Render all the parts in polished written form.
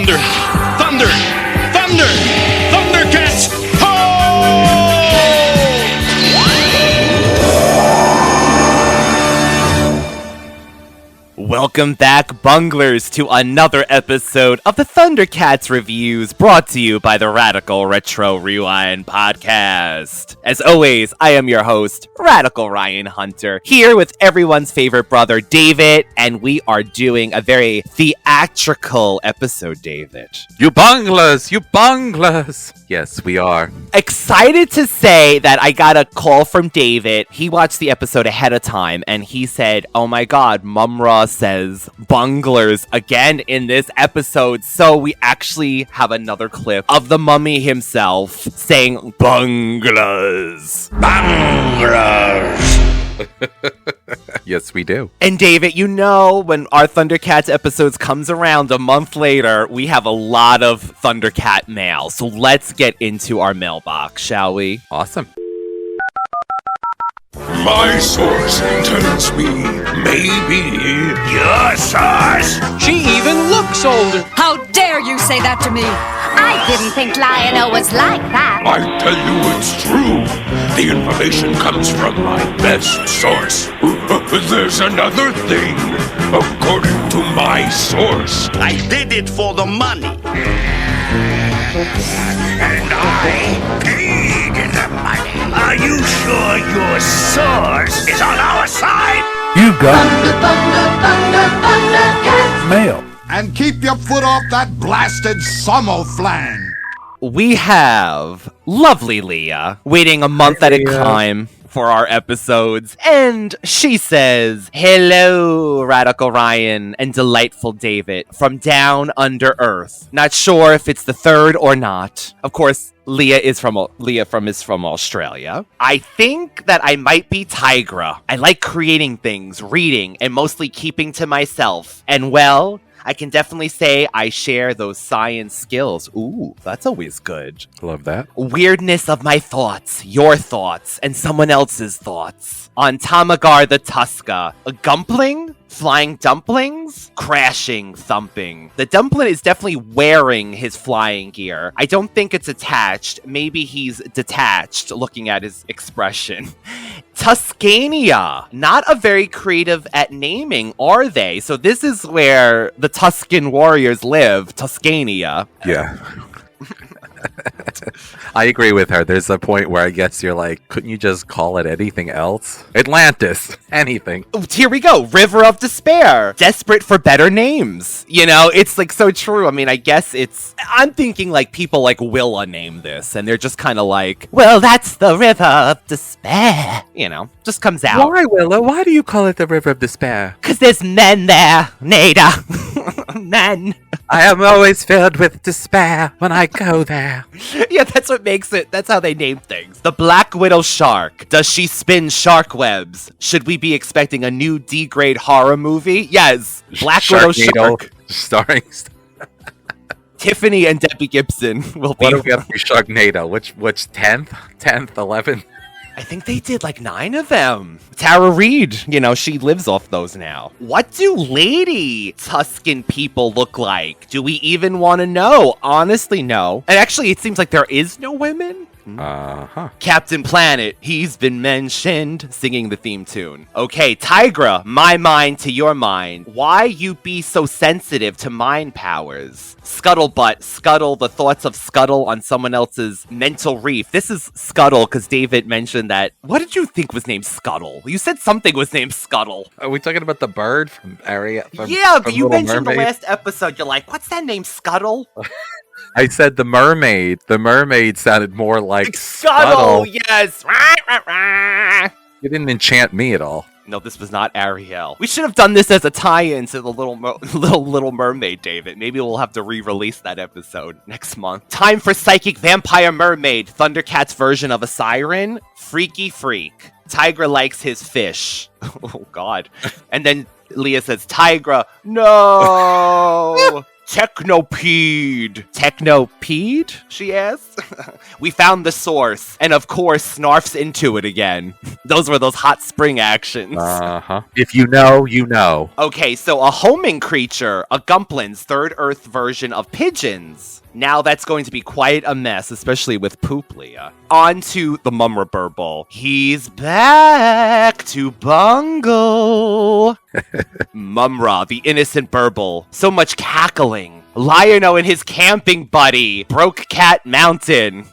Thunder! Thunder! Thunder! ThunderCats! Ho! Welcome back, Bunglers, to another episode of the ThunderCats Reviews, brought to you by the Radical Retro Rewind Podcast. As always, I am your host, Radical Ryan Hunter, here with everyone's favorite brother, David, and we are doing a very theatrical episode, David. You bunglers! You bunglers! Yes, we are. Excited to say that I got a call from David. He watched the episode ahead of time, and he said, oh my god, Mumm-Ra says Bunglers again in this episode. So we actually have another clip of the mummy himself saying Bunglers. Bunglers! Yes, we do. And David, you know, when our ThunderCats episodes comes around a month later, we have a lot of ThunderCat mail. So let's get into our mailbox, shall we? Awesome. My source tells me maybe your source. She even looks older. How dare you say that to me? I didn't think Lionel was like that. I tell you it's true. The information comes from my best source. There's another thing. According to my source, I did it for the money. and I paid the money. Are you sure your source is on our side? You got mail. And keep your foot off that blasted Sommoflan. We have lovely Leah waiting a month at a time for our episodes, and she says, hello, Radical Ryan and delightful David from down under earth. Not sure if it's the third or not. Of course, Leah is from Australia. I think that I might be Tigra. I like creating things, reading, and mostly keeping to myself. And well, I can definitely say I share those science skills. Ooh, that's always good. Love that. Weirdness of my thoughts, your thoughts, and someone else's thoughts. On Tamagar the Tuska, a gumpling? Flying dumplings? Crashing, thumping. The dumpling is definitely wearing his flying gear. I don't think it's attached. Maybe he's detached, looking at his expression. Tuscania. Not a very creative at naming, are they? So this is where the Tuscan warriors live, Tuscania. Yeah. I agree with her. There's a point where I guess you're like, couldn't you just call it anything else? Atlantis. Anything. Oh, here we go. River of Despair. Desperate for better names. You know, it's like so true. I mean, I guess I'm thinking like people like Willa name this, and they're just kind of like, well, that's the River of Despair. You know, just comes out. Why, Willow? Why do you call it the River of Despair? Because there's men there, Nada. Men. I am always filled with despair when I go there. Yeah, that's what makes it. That's how they name things. The Black Widow Shark. Does she spin shark webs? Should we be expecting a new D-grade horror movie? Yes. Black Widow Shark. Starring... Tiffany and Debbie Gibson will be... What if we have to be Sharknado? Which 10th? 10th? 11th? I think they did like 9 of them. Tara Reid, you know, she lives off those now. What do lady Tuscan people look like? Do we even want to know? Honestly, no. And actually, it seems like there is no women. Uh-huh. Captain Planet, he's been mentioned, singing the theme tune. Okay, Tigra, my mind to your mind. Why you be so sensitive to mind powers? Scuttlebutt, scuttle the thoughts of Scuttle on someone else's mental reef. This is Scuttle, because David mentioned that. What did you think was named Scuttle? You said something was named Scuttle. Are we talking about the bird from Ariel? Yeah, but you mentioned the last episode. You're like, what's that name, Scuttle? I said the mermaid. The mermaid sounded more like Scuttle, yes. You didn't enchant me at all. No, this was not Ariel. We should have done this as a tie-in to the Little Mermaid, David. Maybe we'll have to re-release that episode next month. Time for Psychic Vampire Mermaid, ThunderCats version of a siren. Freaky Freak. Tigra likes his fish. Oh, God. And then Leah says, Tigra, no! Technopede! Technopede? She asks. We found the source, and of course, snarfs into it again. Those were those hot spring actions. Uh-huh. If you know, you know. Okay, so a homing creature, a Gumplin's third Earth version of pigeons. Now that's going to be quite a mess, especially with poop, Leah. On to the Mumm-Ra burble. He's back to bungle. Mumm-Ra, the innocent burble. So much cackling. Lion-O and his camping buddy broke Cat Mountain.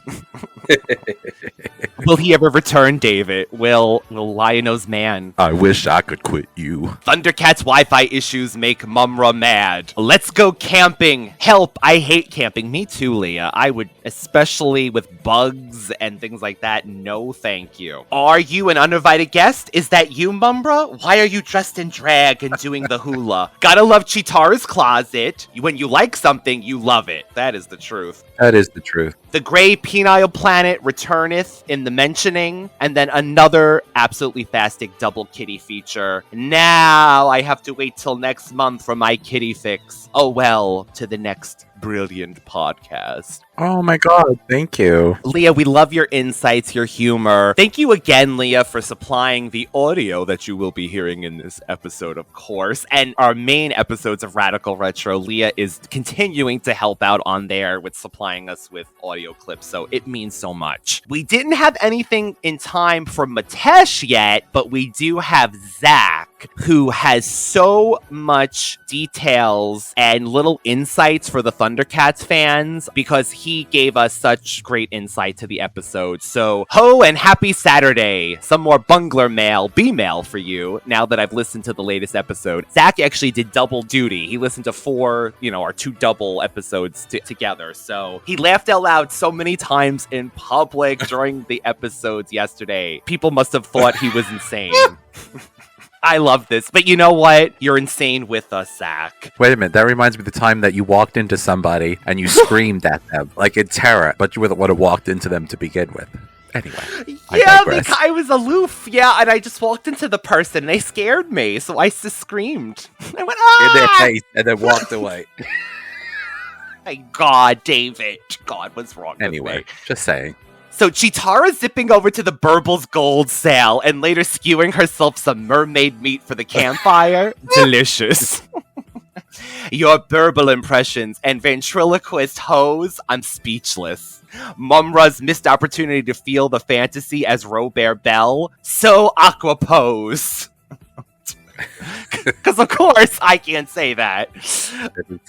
Will he ever return, David? Will Lion-O's man? I wish I could quit you. ThunderCats Wi-Fi issues make Mumm-Ra mad. Let's go camping. Help, I hate camping. Me too, Leah. I would, especially with bugs and things like that. No, thank you. Are you an uninvited guest? Is that you, Mumm-Ra? Why are you dressed in drag and doing the hula? Gotta love Chitara's closet. When you like something, you love it. That is the truth. That is the truth. The gray penile planet returneth in the mentioning, and then another absolutely fastic double kitty feature. Now I have to wait till next month for my kitty fix. Oh well, to the next brilliant podcast. Oh my god, thank you. Leah, we love your insights, your humor. Thank you again, Leah, for supplying the audio that you will be hearing in this episode, of course. And our main episodes of Radical Retro, Leah is continuing to help out on there with supplying us with audio clips, so it means so much. We didn't have anything in time for Mitesh yet, but we do have Zach, who has so much details and little insights for the ThunderCats fans, because he gave us such great insight to the episode. So, ho and happy Saturday. Some more Bungler mail, B-mail for you, now that I've listened to the latest episode. Zach actually did double duty. He listened to 4, our 2 double episodes together. So, he laughed out loud so many times in public during the episodes yesterday. People must have thought he was insane. I love this. But you know what? You're insane with us, Zach. Wait a minute, that reminds me of the time that you walked into somebody and you screamed at them, like in terror, but you would have walked into them to begin with. Anyway. Yeah, because I was aloof. Yeah, and I just walked into the person and they scared me. So I just screamed. I went, ah! In their face, and then walked away. My God, David. God, what's wrong with me? Just saying. So Chitara zipping over to the Burble's gold sale and later skewing herself some mermaid meat for the campfire. Delicious. Your Burble impressions and ventriloquist hose, I'm speechless. Mumm-Ra's missed opportunity to feel the fantasy as Robert Bell, so aqua pose. Because, of course, I can't say that.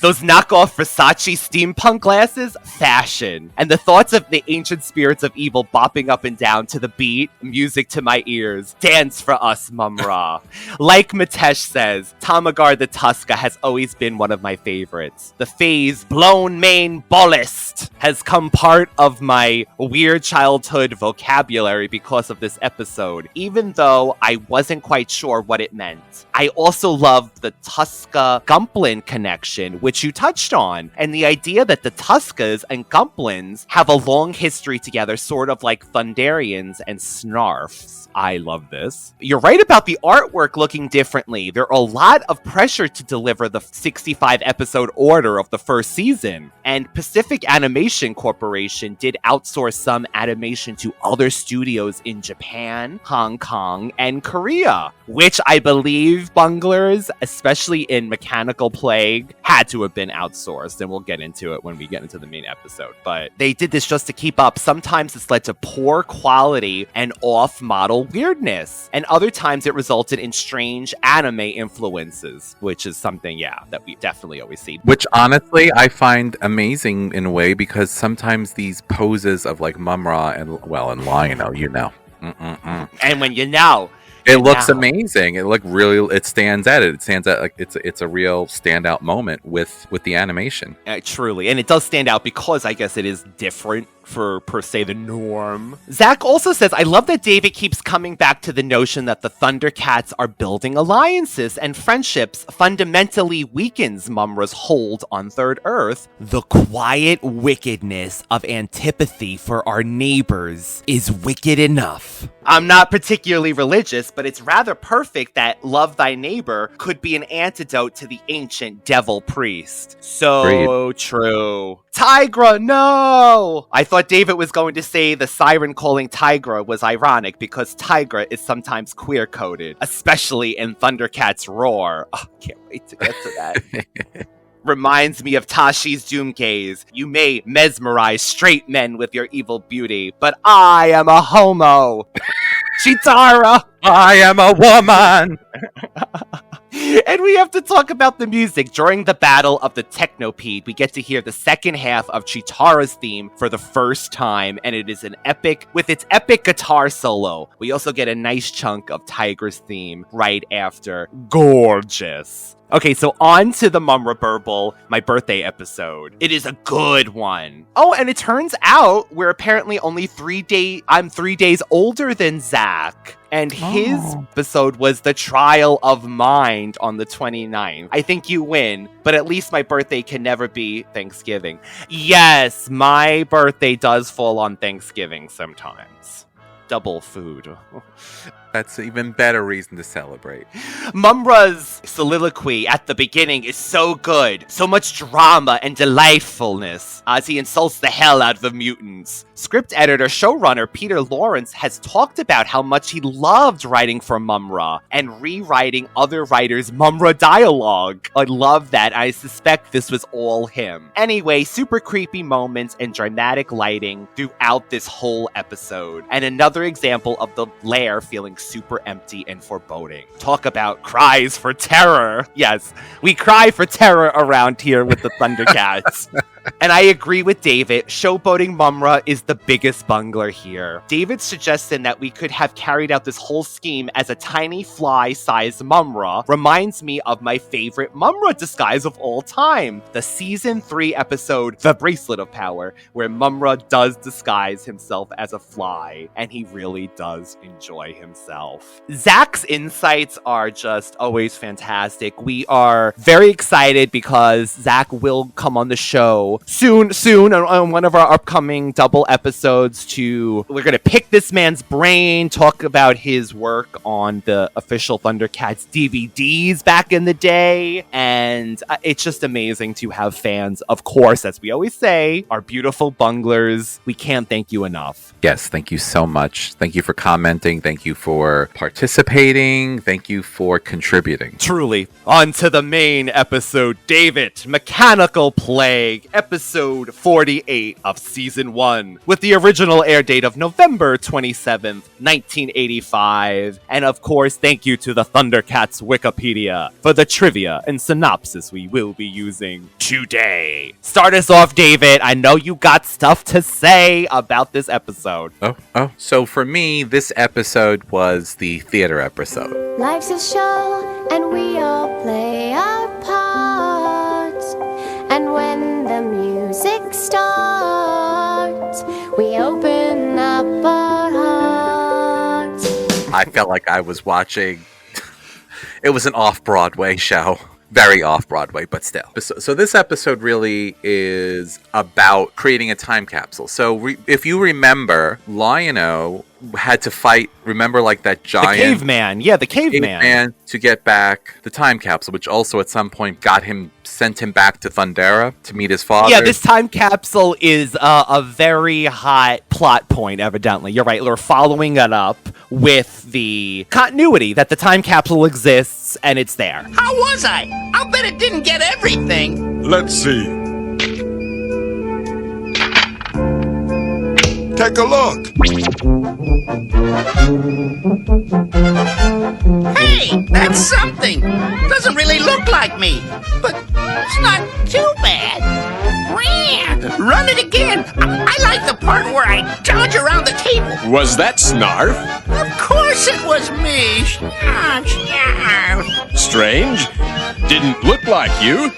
Those knockoff Versace steampunk glasses, fashion. And the thoughts of the ancient spirits of evil bopping up and down to the beat, music to my ears. Dance for us, Mumm-Ra. Like Mitesh says, Tamagar the Tuska has always been one of my favorites. The phase blown main ballist has come part of my weird childhood vocabulary because of this episode, even though I wasn't quite sure what it meant. I also love the Tuska-Gumplin connection, which you touched on, and the idea that the Tuskas and Gumplins have a long history together, sort of like Thunderians and Snarfs. I love this. You're right about the artwork looking differently. There are a lot of pressure to deliver the 65-episode order of the first season, and Pacific Animation Corporation did outsource some animation to other studios in Japan, Hong Kong, and Korea, which I believe Bunglers, especially in Mechanical Plague, had to have been outsourced, and we'll get into it when we get into the main episode. But they did this just to keep up. Sometimes this led to poor quality and off-model weirdness, and other times it resulted in strange anime influences, which is something, that we definitely always see. Which, honestly, I find amazing in a way, because sometimes these poses of, like, Mumm-Ra and Lion-O, And when you know... It looks amazing. It stands out. It stands out like it's a real standout moment with the animation. Truly. And it does stand out because I guess it is different for, per se, the norm. Zach also says, I love that David keeps coming back to the notion that the ThunderCats are building alliances and friendships fundamentally weakens Mumm-Ra's hold on Third Earth. The quiet wickedness of antipathy for our neighbors is wicked enough. I'm not particularly religious, but it's rather perfect that love thy neighbor could be an antidote to the ancient devil priest. So true. Tigra, no! I thought David was going to say the siren calling Tigra was ironic because Tigra is sometimes queer-coded, especially in ThunderCats Roar. Oh, can't wait to get to that. Reminds me of Tashi's Doom Gaze. You may mesmerize straight men with your evil beauty, but I am a homo. Chitara! I am a woman! And we have to talk about the music. During the Battle of the Technopede, we get to hear the second half of Chitara's theme for the first time, and it is an epic, with its epic guitar solo. We also get a nice chunk of Tiger's theme right after. Gorgeous. Okay, so on to the Mumm-Ra Burble, my birthday episode. It is a good one. Oh, and it turns out we're apparently only 3 days... I'm 3 days older than Zach. And his episode was The Trial of Mind on the 29th. I think you win, but at least my birthday can never be Thanksgiving. Yes, my birthday does fall on Thanksgiving sometimes. Double food. That's an even better reason to celebrate. Mumm-Ra's soliloquy at the beginning is so good. So much drama and delightfulness as he insults the hell out of the mutants. Script editor, showrunner Peter Lawrence has talked about how much he loved writing for Mumm-Ra and rewriting other writers' Mumm-Ra dialogue. I love that. I suspect this was all him. Anyway, super creepy moments and dramatic lighting throughout this whole episode. And another example of the lair feeling super empty and foreboding. Talk about cries for terror. Yes, we cry for terror around here with the ThunderCats. And I agree with David, showboating Mumm-Ra is the biggest bungler here. David suggesting that we could have carried out this whole scheme as a tiny fly-sized Mumm-Ra reminds me of my favorite Mumm-Ra disguise of all time, the Season 3 episode, The Bracelet of Power, where Mumm-Ra does disguise himself as a fly, and he really does enjoy himself. Zach's insights are just always fantastic. We are very excited because Zach will come on the show soon on one of our upcoming double episodes we're gonna pick this man's brain, talk about his work on the official ThunderCats DVDs back in the day, and it's just amazing to have fans, of course, as we always say, our beautiful bunglers. We can't thank you enough. Yes, thank you so much. Thank you for commenting. Thank you for participating. Thank you for contributing. Truly. On to the main episode, David, Mechanical Plague, episode 48 of Season 1, with the original air date of November 27th, 1985. And of course, thank you to the ThunderCats Wikipedia for the trivia and synopsis we will be using today. Start us off, David. I know you got stuff to say about this episode. Oh. So for me, this episode was the theater episode. Life's a show, and we all play our parts. And when the music starts, we open up our hearts. I felt like I was watching... It was an off-Broadway show. Very off-Broadway, but still. So this episode really is about creating a time capsule. So if you remember, Lion-O had to fight, remember, like that giant... The caveman. Yeah, the caveman. To get back the time capsule, which also at some point sent him back to Thundera to meet his father. Yeah, this time capsule is a very hot plot point, evidently. You're right, we're following it up with the continuity that the time capsule exists, and it's there. How was I? I'll bet it didn't get everything. Let's see. Take a look. Hey, that's something. Doesn't really look like me, but it's not too bad. Run it again. I like the part where I dodge around the table. Was that Snarf? Of course it was me. Strange. Didn't look like you.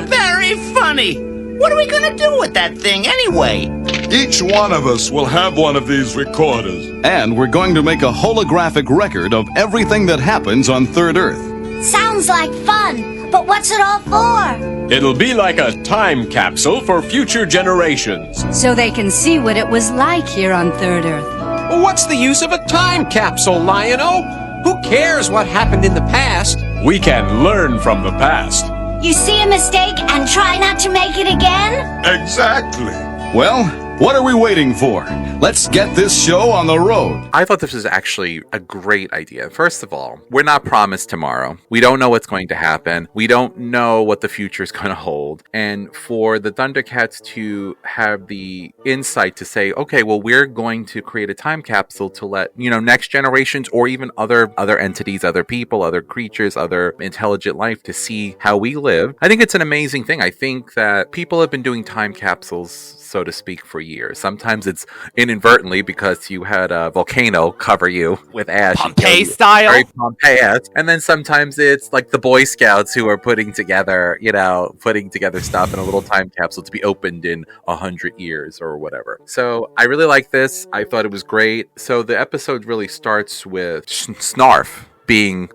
Very funny. What are we gonna do with that thing anyway? Each one of us will have one of these recorders. And we're going to make a holographic record of everything that happens on Third Earth. Sounds like fun, but what's it all for? It'll be like a time capsule for future generations. So they can see what it was like here on Third Earth. What's the use of a time capsule, Lion-O? Who cares what happened in the past? We can learn from the past. You see a mistake and try not to make it again? Exactly. Well, what are we waiting for? Let's get this show on the road. I thought this was actually a great idea. First of all, we're not promised tomorrow. We don't know what's going to happen. We don't know what the future is going to hold. And for the Thundercats to have the insight to say, okay, well, we're going to create a time capsule to let, next generations or even other entities, other people, other creatures, other intelligent life to see how we live. I think it's an amazing thing. I think that people have been doing time capsules, so to speak, for years. Sometimes it's inadvertently because you had a volcano cover you with ash. Pompeii style. Very Pompeii-esque. And then sometimes it's like the Boy Scouts who are putting together stuff in a little time capsule to be opened in 100 years or whatever. So I really like this. I thought it was great. So the episode really starts with Snarf being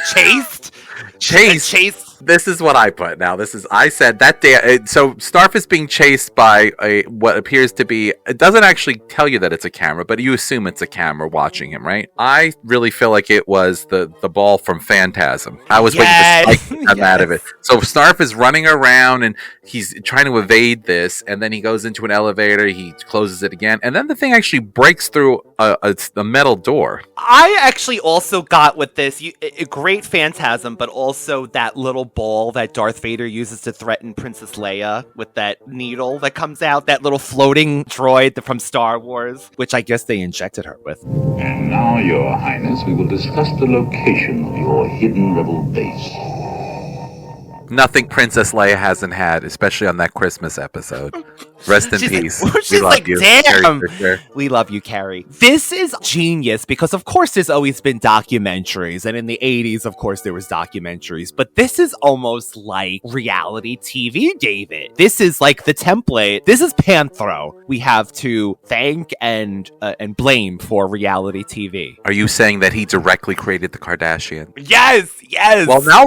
chased. This is what I put. Now, I said that day. So Snarf is being chased by what appears to be. It doesn't actually tell you that it's a camera, but you assume it's a camera watching him, right? I really feel like it was the ball from Phantasm. I was waiting to spike him out of it. So Snarf is running around and he's trying to evade this, and then he goes into an elevator. He closes it again, and then the thing actually breaks through a metal door. I actually also got with this a great Phantasm, but also that little ball that Darth Vader uses to threaten Princess Leia with that needle that comes out, that little floating droid from Star Wars, which I guess they injected her with. And now, Your Highness, we will discuss the location of your hidden rebel base. Nothing Princess Leia hasn't had, especially on that Christmas episode. Rest in peace. She's like, damn. We love you, Carrie. This is genius because, of course, there's always been documentaries. And in the 80s, of course, there was documentaries. But this is almost like reality TV, David. This is like the template. This is Panthro. We have to thank and blame for reality TV. Are you saying that he directly created the Kardashian? Yes. Well, no,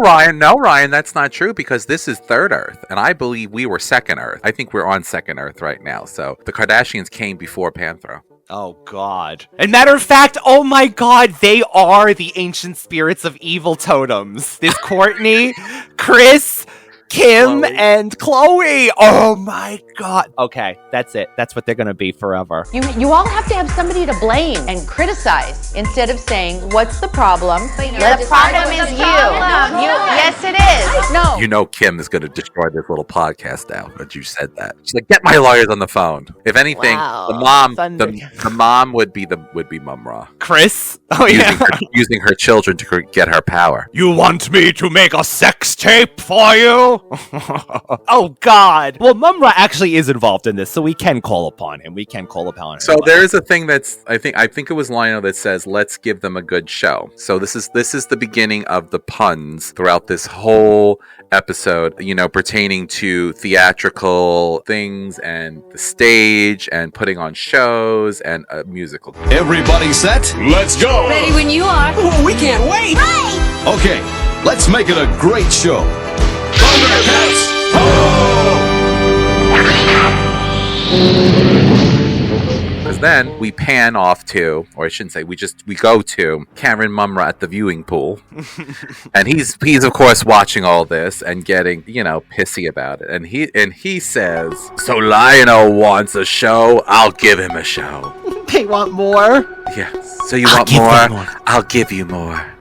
Ryan, that's not true because this is Third Earth. And I believe we were Second Earth. I think we're on Second Earth right now. So the Kardashians came before Panthro. Oh, God. And matter of fact, oh my God, they are the ancient spirits of evil totems. This Courtney, Chris, Kim, and Chloe. Oh my God. Okay, that's it. That's what they're going to be forever. You all have to have somebody to blame and criticize instead of saying, what's the problem? The problem is you. Yes, it is. No. You know Kim is going to destroy this little podcast now that you said that. She's like, get my lawyers on the phone. If anything, the mom would be Mumm-Ra. Chris? Oh, yeah. Using her children to get her power. You want me to make a sex tape for you? Oh, God. Well, Mumm-Ra actually is involved in this, so we can call upon him. So there is a thing that's, I think it was Lionel that says, let's give them a good show. So this is the beginning of the puns throughout this whole episode, pertaining to theatrical things and the stage and putting on shows and a musical. Everybody set? Let's go! Ready when you are. Well, we can't wait! Right! Okay, let's make it a great show. ThunderCats! Because then we pan off to, or I shouldn't say, we go to Cameron Mumm-Ra at the viewing pool. And he's of course watching all this and getting, pissy about it. And he says, so Lion-O wants a show, I'll give him a show. They want more? Yeah. So you want more? I'll give you more.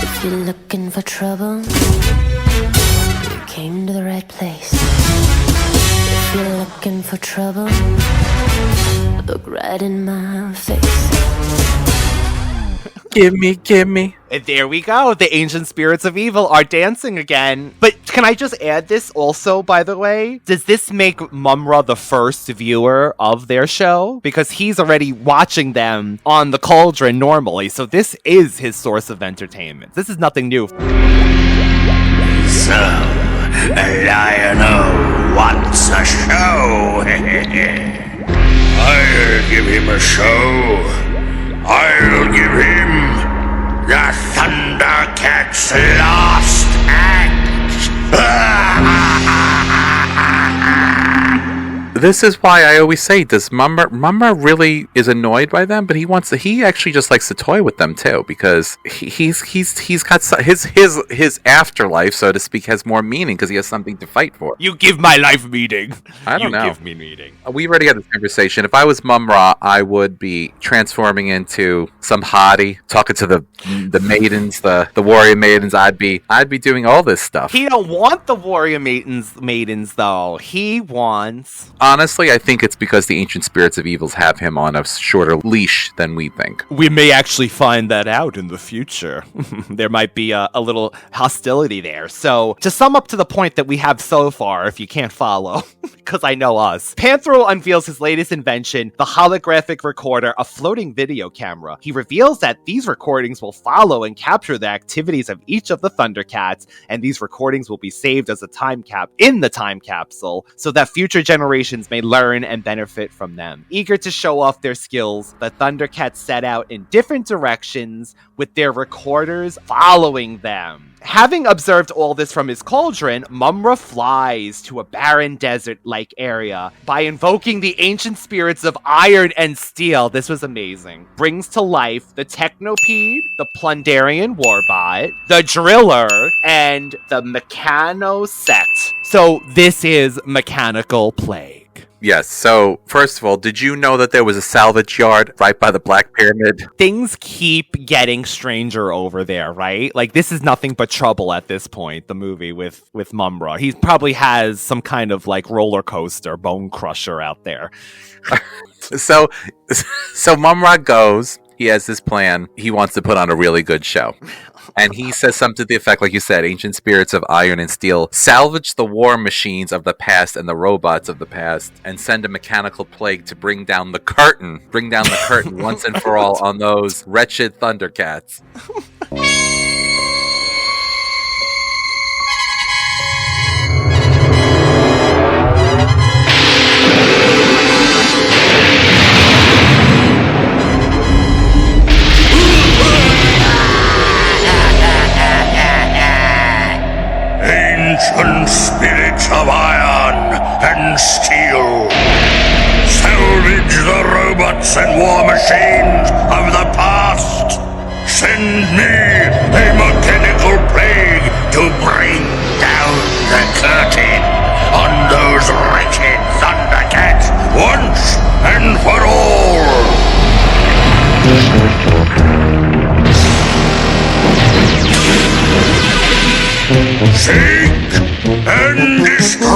If you're looking for trouble, you came to the right place. If you're looking for trouble, look right in my face. Give me. And there we go. The ancient spirits of evil are dancing again. But can I just add this also, by the way? Does this make Mumm-Ra the first viewer of their show? Because he's already watching them on the Cauldron normally. So this is his source of entertainment. This is nothing new. So, Lion-O wants a show. I'll give him a show. I'll give him the ThunderCats' last act. This is why I always say, does Mumm-Ra really is annoyed by them? But he actually just likes to toy with them too, because he's got his afterlife, so to speak, has more meaning because he has something to fight for. You give my life meaning. I don't know. You give me meaning. We already had this conversation. If I was Mumm-Ra, I would be transforming into some hottie, talking to the maidens, the warrior maidens. I'd be doing all this stuff. He don't want the warrior maidens though. He wants. Honestly, I think it's because the ancient spirits of evils have him on a shorter leash than we think. We may actually find that out in the future. There might be a little hostility there. So, to sum up to the point that we have so far, if you can't follow, because I know us, Panthro unveils his latest invention, the holographic recorder, a floating video camera. He reveals that these recordings will follow and capture the activities of each of the ThunderCats, and these recordings will be saved as a time capsule, so that future generations may learn and benefit from them. Eager to show off their skills, the ThunderCats set out in different directions with their recorders following them. Having observed all this from his cauldron, Mumm-Ra flies to a barren desert-like area by invoking the ancient spirits of iron and steel. This was amazing. Brings to life the Technopede, the Plundarian Warbot, the Driller, and the Mechanosect. So this is Mechanical Plague. Yes, so first of all, did you know that there was a salvage yard right by the Black Pyramid? Things keep getting stranger over there, right? Like, this is nothing but trouble at this point, the movie with Mumm-Ra. He probably has some kind of, like, roller coaster, bone crusher out there. So Mumm-Ra goes, he has this plan, he wants to put on a really good show. And he says something to the effect, like you said, ancient spirits of iron and steel, salvage the war machines of the past and the robots of the past, and send a mechanical plague to bring down the curtain once and for all on those wretched ThunderCats. Ancient spirits of iron and steel, salvage the robots and war machines of the past. Send me a mechanical plague to bring down the curtain on those wretched ThunderCats once and for all. Seek and destroy!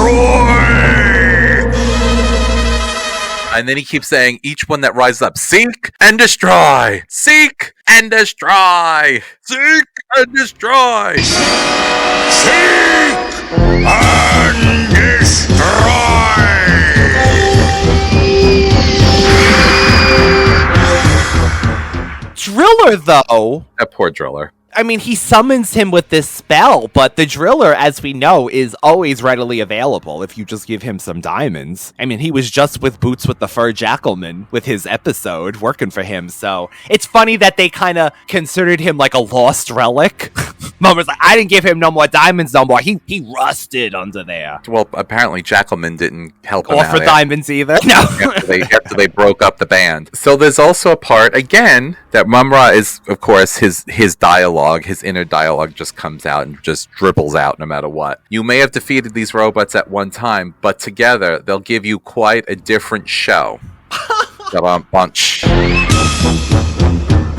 And then he keeps saying, each one that rises up, seek and destroy! Seek and destroy! Seek and destroy! Seek and destroy! Driller, though... That poor Driller. I mean, he summons him with this spell, but the Driller, as we know, is always readily available if you just give him some diamonds. I mean, he was just with Boots with the Fur Jackalman with his episode working for him, so it's funny that they kind of considered him like a lost relic. Mumra's like, I didn't give him no more diamonds no more. He rusted under there. Well, apparently Jackalman didn't help him out. Or for diamonds either. No. after they broke up the band. So there's also a part, again, that Mumm-Ra is, of course, his dialogue, his inner dialogue just comes out and just dribbles out no matter what. You may have defeated these robots at one time, but together they'll give you quite a different show. Bunch.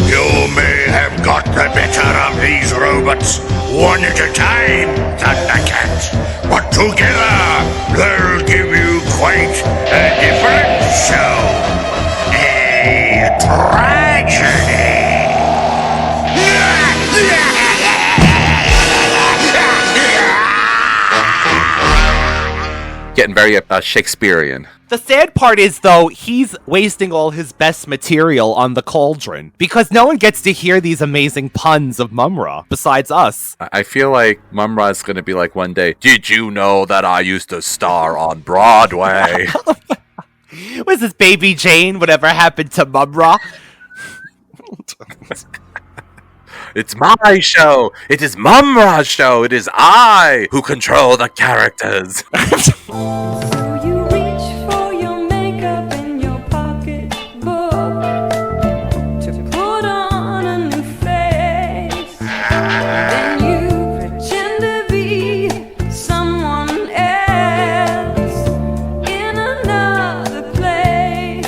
You may have got the better of these robots one at a time, ThunderCats, but together they'll give you quite a different show. A tragedy. getting very Shakespearean. The sad part is, though, he's wasting all his best material on the cauldron because no one gets to hear these amazing puns of Mumm-Ra besides us. I feel like Mumm-Ra is going to be like one day, did you know that I used to star on Broadway? Was this Baby Jane? Whatever happened to Mumm-Ra? It's my show. It is Mumm-Ra's show. It is I who control the characters.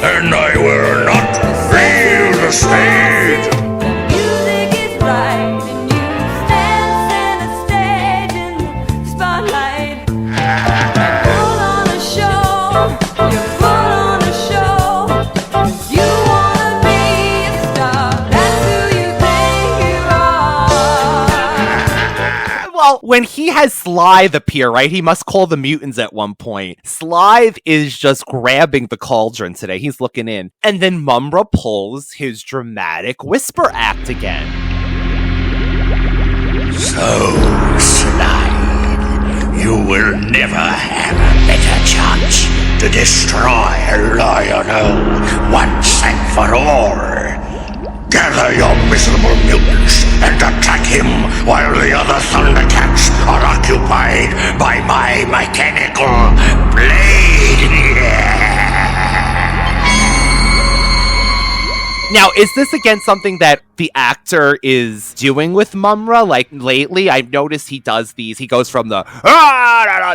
And I will not leave the stage. Music is right, and you stand center stage in the spotlight. Put on a show, you put on a show. You wanna be a star, that's who you think you are. Well, when he has Slythe appear, right, he must call the mutants at one point. Slythe is just grabbing the cauldron today. He's looking in. And then Mumm-Ra pulls his dramatic whisper act again. So, Slythe, you will never have a better chance to destroy Lionel once and for all. Gather your miserable mutants and attack him while the other ThunderCats are occupied by my mechanical blade. Now, is this again something that the actor is doing with Mumm-Ra? Like, lately, I've noticed he does these. He goes from the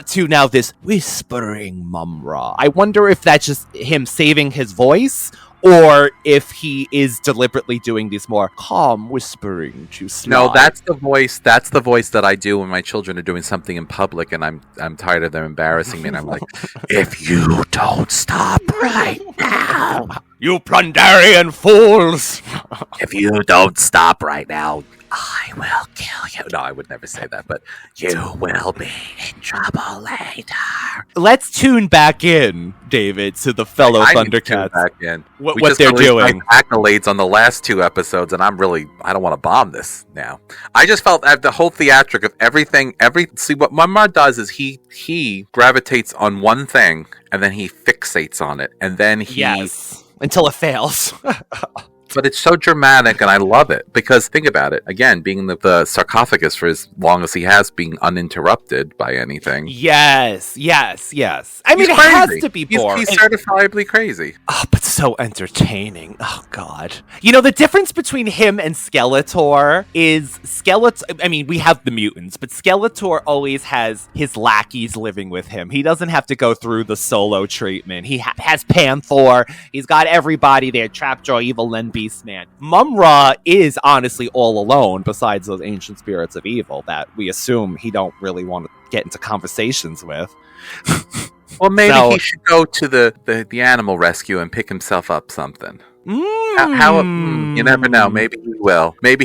to now this whispering Mumm-Ra. I wonder if that's just him saving his voice, or if he is deliberately doing these more calm whispering to Slythe. No, that's the voice. That's the voice that I do when my children are doing something in public, and I'm tired of them embarrassing me. And I'm like, if you don't stop right now, you Plundarian fools! if you don't stop right now, I will kill you. No, I would never say that, but you will be in trouble later. Let's tune back in, David, to the fellow ThunderCats. Back in. What they're doing. Accolades on the last 2 episodes, and I don't want to bomb this now. I just felt the whole theatric of everything. See, what Mumm-Ra does is he gravitates on one thing, and then he fixates on it, and then he... Yes, until it fails. But it's so dramatic, and I love it. Because think about it. Again, being the sarcophagus for as long as he has, being uninterrupted by anything. Yes. I mean, it has to be boring. He's certifiably crazy. Oh, but so entertaining. Oh, God. You know, the difference between him and Skeletor is I mean, we have the mutants, but Skeletor always has his lackeys living with him. He doesn't have to go through the solo treatment. He has Panther. He's got everybody there. Trapjaw, Evil, and Beastman. Mumm-Ra is honestly all alone, besides those ancient spirits of evil that we assume he don't really want to get into conversations with. Well, maybe he should go to the animal rescue and pick himself up something. You never know. Maybe he will. Maybe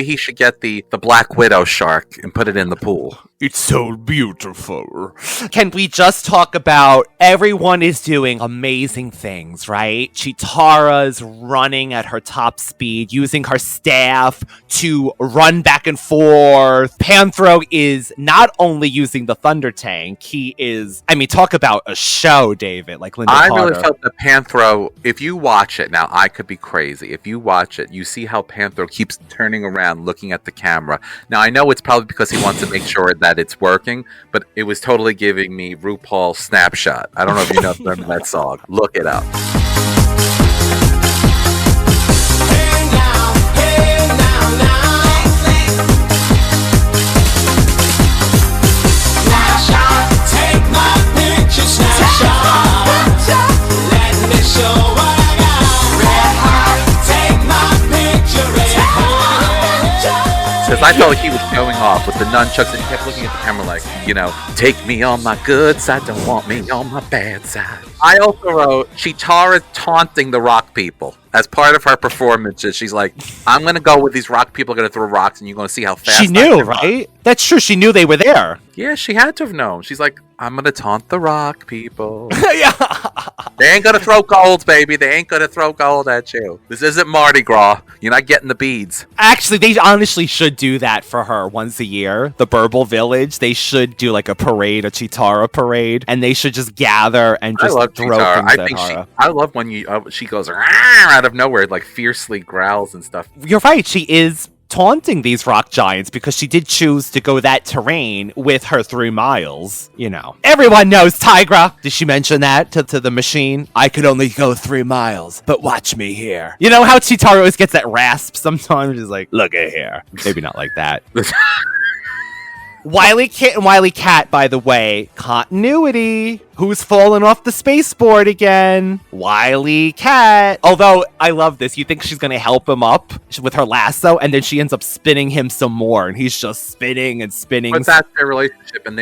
he should get the Black Widow shark and put it in the pool. It's so beautiful. Can we just talk about everyone is doing amazing things, right? Chitara's running at her top speed, using her staff to run back and forth. Panthro is not only using the Thunder Tank, he is, I mean, talk about a show, David, like Linda Carter. Really felt that Panthro, if you watch it, now I could be crazy. If you watch it, you see how Panthro keeps turning around, looking at the camera. Now, I know it's probably because he wants to make sure that it's working, but it was totally giving me RuPaul Snapshot. I don't know if you know remember that song. Look it up. Because I felt like he was showing off with the nunchucks, and he kept looking at the camera like, take me on my good side, don't want me on my bad side. I also wrote, Cheetara taunting the rock people. As part of her performance, she's like, I'm going to go with these rock people, are going to throw rocks, and you're going to see how fast she knew, right? That's true. She knew they were there. Yeah, she had to have known. She's like, I'm going to taunt the rock people. Yeah. They ain't going to throw gold, baby. They ain't going to throw gold at you. This isn't Mardi Gras. You're not getting the beads. Actually, they honestly should do that for her once a year. The Burble Village, they should do like a parade, a Cheetara parade, and they should just gather and just throw things at her. I love when she goes out of nowhere, like fiercely growls and stuff. You're right. She is taunting these rock giants because she did choose to go that terrain with her 3 miles. Everyone knows Tigra. Did she mention that to the machine? I could only go 3 miles, but watch me here. You know how Cheetara always gets that rasp sometimes? She's like, look at here. Maybe not like that. Wilykit and Wilykat, by the way, continuity. Who's fallen off the spaceport again? Wilykat. Although, I love this. You think she's going to help him up with her lasso, and then she ends up spinning him some more, and he's just spinning and spinning. But that's their relationship, and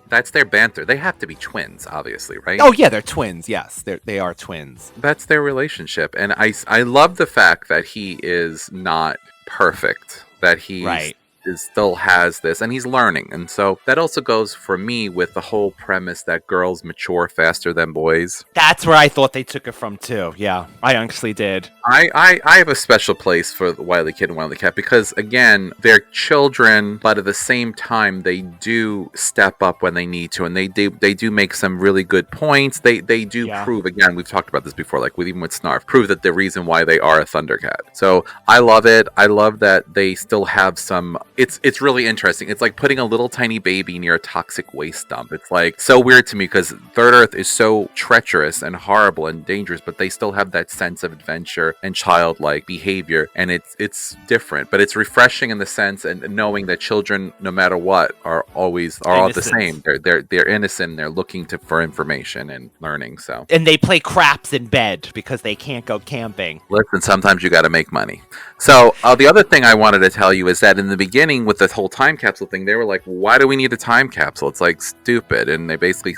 that's their banter. They have to be twins, obviously, right? Oh, yeah, they're twins. Yes, they are twins. That's their relationship, and I love the fact that he is not perfect, that he still has this, and he's learning. And so that also goes for me with the whole premise that girls mature faster than boys. That's where I thought they took it from too. Yeah, I actually did. I have a special place for Wilykit and Wilykat because, again, they're children, but at the same time, they do step up when they need to, and they do make some really good points. They do prove, again, we've talked about this before, like even with Snarf, prove that the reason why they are a Thundercat. So I love it. I love that they still have some. It's really interesting. It's like putting a little tiny baby near a toxic waste dump. It's like so weird to me because Third Earth is so treacherous and horrible and dangerous, but they still have that sense of adventure and childlike behavior, and it's different, but it's refreshing in the sense and knowing that children, no matter what, are all the same. They're innocent. And they're looking for information and learning. So, and they play craps in bed because they can't go camping. Listen, sometimes you got to make money. So the other thing I wanted to tell you is that in the beginning with the whole time capsule thing, they were like, why do we need a time capsule? It's like stupid. And they basically,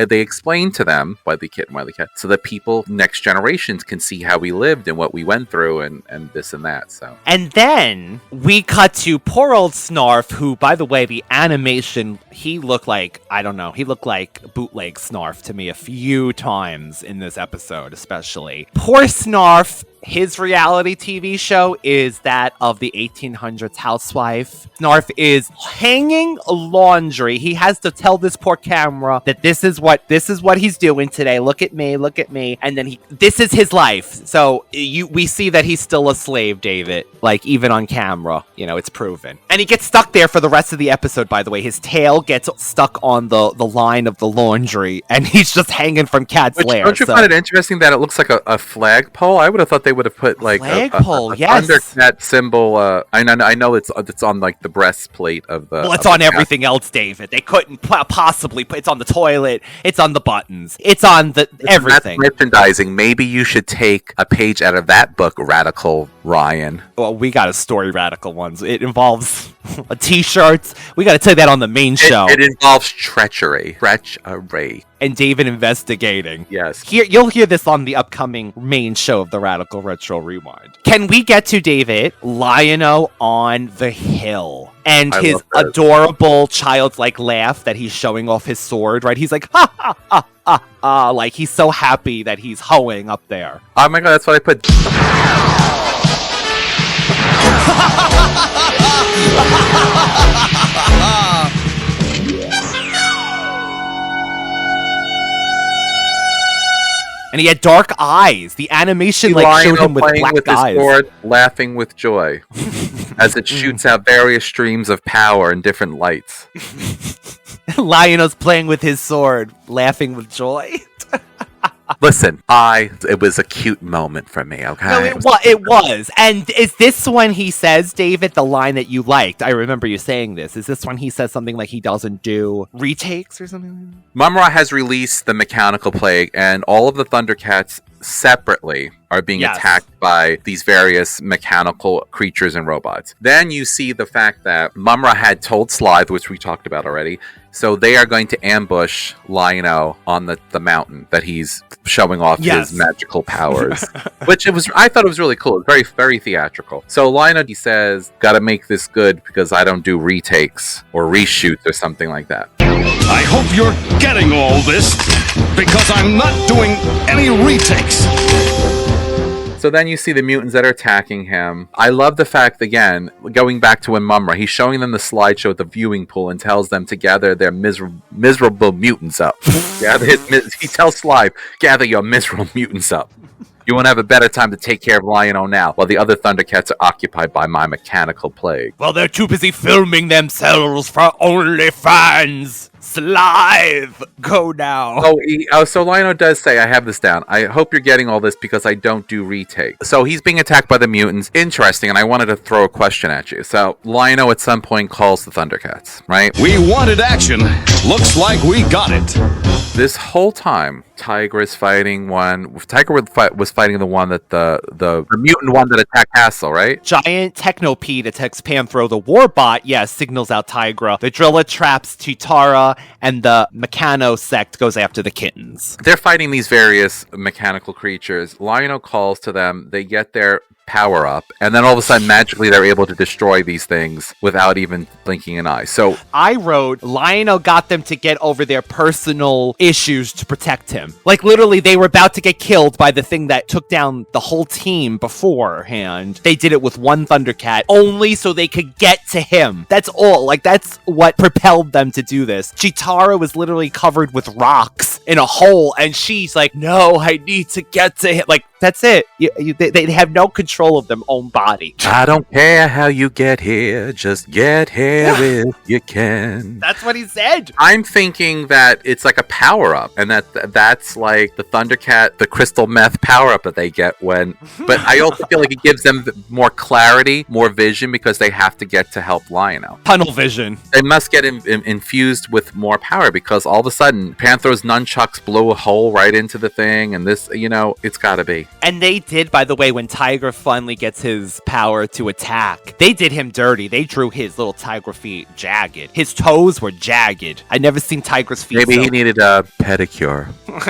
they explained to them, Wilykit and Wilykat, so that people, next generations, can see how we lived and what we went through and this and that. So, and then we cut to poor old Snarf, who, by the way, the animation, he looked like, I don't know, he looked like bootleg Snarf to me a few times in this episode, especially. Poor Snarf. His reality TV show is that of the 1800s housewife. Snarf is hanging laundry. He has to tell this poor camera that this is what he's doing today. Look at me. And then this is his life. So we see that he's still a slave, David. Like even on camera, it's proven. And he gets stuck there for the rest of the episode, by the way. His tail gets stuck on the line of the laundry, and he's just hanging from Cat's lair. Don't you find it interesting that it looks like a flagpole? I would have thought they would have put like a Thundercat symbol. I know it's on like the breastplate of the. Well, it's on everything else, David. They couldn't possibly put. It's on the toilet. It's on the buttons. It's on everything. That's merchandising. Maybe you should take a page out of that book, Radical Ryan. Well, we got a story, Radical ones. It involves T-shirts. We got to take that on the main show. It involves treachery. And David investigating. Yes. You'll hear this on the upcoming main show of the Radical Retro Rewind. Can we get to David Lion-O on the hill? And his adorable childlike laugh that he's showing off his sword, right? He's like, ha, ha, ha, ha, ha. Like, he's so happy that he's hoeing up there. Oh my god, that's what I put. And he had dark eyes. The animation showed him with black eyes. His sword, laughing with joy as it shoots out various streams of power in different lights. Lion-O's playing with his sword, laughing with joy. Listen, it was a cute moment for me, okay? No, it was. And is this when he says, David, the line that you liked? I remember you saying this. Is this when he says something like he doesn't do retakes or something? Mumm-Ra has released the mechanical plague, and all of the Thundercats separately are being attacked by these various mechanical creatures and robots. Then you see the fact that Mumm-Ra had told Slythe, which we talked about already, so they are going to ambush Lion-O on the mountain that he's showing off his magical powers, which I thought it was really cool. It's very, very theatrical. So Lion-O, he says, gotta make this good because I don't do retakes or reshoots or something like that. I hope you're getting all this because I'm not doing any retakes. So then you see the mutants that are attacking him. I love the fact, again, going back to when Mumm-Ra, he's showing them the slideshow at the viewing pool and tells them to gather their miserable mutants up. He tells Slythe, gather your miserable mutants up. You won't have a better time to take care of Lion-O now, while the other Thundercats are occupied by my mechanical plague. Well, they're too busy filming themselves for OnlyFans. Slythe, go now. So Lion-O does say, I have this down. I hope you're getting all this because I don't do retake. So he's being attacked by the mutants. Interesting, and I wanted to throw a question at you. So Lion-O at some point calls the Thundercats, right? We wanted action. Looks like we got it. This whole time, Tiger is fighting one. Tiger was fighting the one that the mutant one that attacked Castle, right? Giant Technopede attacks Panthro. The Warbot, signals out Tigra. The Drilla traps Chitara, and the Meccano sect goes after the kittens. They're fighting these various mechanical creatures. Lion-O calls to them. They get their power up, and then all of a sudden magically they're able to destroy these things without even blinking an eye. So I wrote Lion-O got them to get over their personal issues to protect him. Like literally they were about to get killed by the thing that took down the whole team beforehand. They did it with one Thundercat only so they could get to him. That's all. Like that's what propelled them to do this. Chitara was literally covered with rocks in a hole, and she's like, no, I need to get to him. Like that's it. They have no control of their own body. I don't care how you get here, just get here if you can. That's what he said. I'm thinking that it's like a power-up, and that's like the Thundercat, the crystal meth power-up that they get when... But I also feel like it gives them more clarity, more vision, because they have to get to help Lion-O. Tunnel vision. They must get infused with more power, because all of a sudden, Panthro's nunchucks blow a hole right into the thing, and this, it's gotta be. And they did, by the way, when Tiger finally gets his power to attack, they did him dirty. They drew his little Tiger feet jagged. His toes were jagged. I'd never seen Tiger's feet. Maybe he needed a pedicure.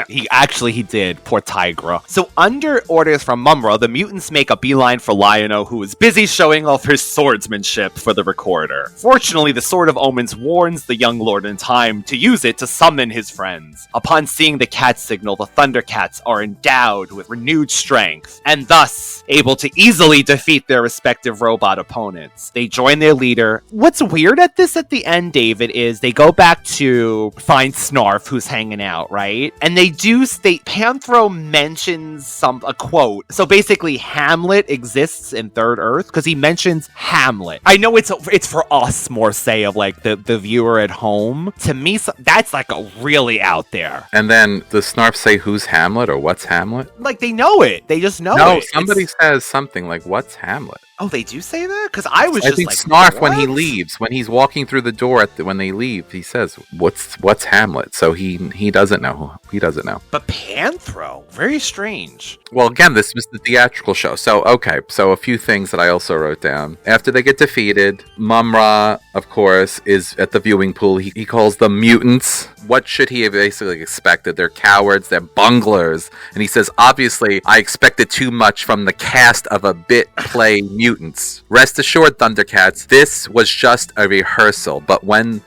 He did. Poor Tigra. So under orders from Mumm-Ra, the mutants make a beeline for Lion-O, who is busy showing off her swordsmanship for the recorder. Fortunately, the Sword of Omens warns the young lord in time to use it to summon his friends. Upon seeing the cat signal, the Thundercats are endowed with renewed strength, and thus able to easily defeat their respective robot opponents. They join their leader. What's weird at this at the end, David, is they go back to find Snarf, who's hanging out, right? And they do state, Panthro mentions a quote. So basically, Hamlet exists in Third Earth, because he mentions Hamlet. I know it's for us more, say, of like the viewer at home. To me, that's like a really out there. And then the Snarf say, who's Hamlet, or what's Hamlet? Like, they know it. They just know it. No, somebody says something like, what's Hamlet? Oh, they do say that? Because I think Snarf, when he leaves, when he's walking through the door when they leave, he says, "What's Hamlet?" So he doesn't know. He doesn't know. But Panthro, very strange. Well, again, this was the theatrical show. So a few things that I also wrote down. After they get defeated, Mumm-Ra, of course, is at the viewing pool. He calls them mutants. What should he have basically expected? They're cowards. They're bunglers. And he says, obviously, I expected too much from the cast of a bit play Mutants. Rest assured, Thundercats, this was just a rehearsal, but when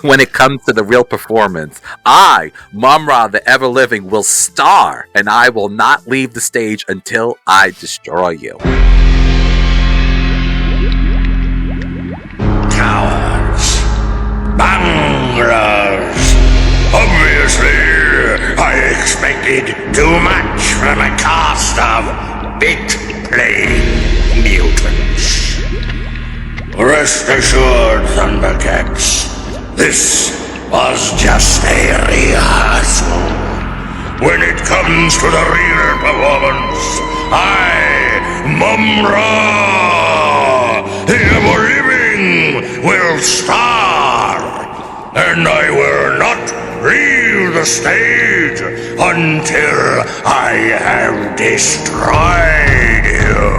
it comes to the real performance, I, Mumm-Ra the Ever-Living, will star, and I will not leave the stage until I destroy you. Cowards. Bunglers. Obviously, I expected too much from a cast of bit play Mutants. Rest assured, Thundercats, this was just a rehearsal. When it comes to the real performance, I, Mumm-Ra, the Ever-Living, will star, and I will not leave the stage until I have destroyed you.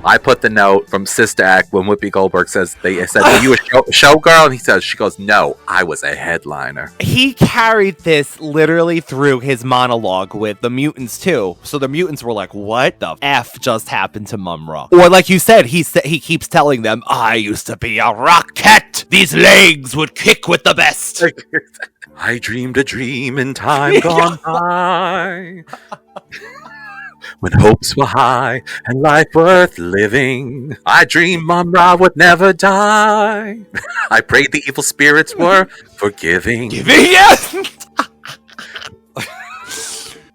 I put the note from Sister Act when Whoopi Goldberg said, "Were you a showgirl?" And she goes, "No, I was a headliner." He carried this literally through his monologue with the Mutants too. So the Mutants were like, "What the F just happened to Mumm-Ra?" Or like you said, he keeps telling them, "I used to be a rocket. These legs would kick with the best." I dreamed a dream in time gone by. When hopes were high and life worth living, I dreamed Mumm-Ra would never die. I prayed the evil spirits were forgiving. Yes!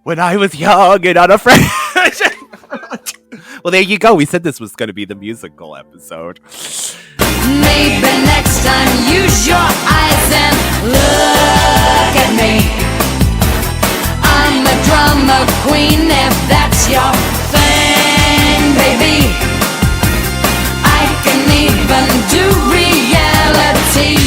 When I was young and unafraid. Well, there you go. We said this was going to be the musical episode. Maybe next time use your eyes and look at me. I'm a drama queen if that's your thing, baby. I can even do reality.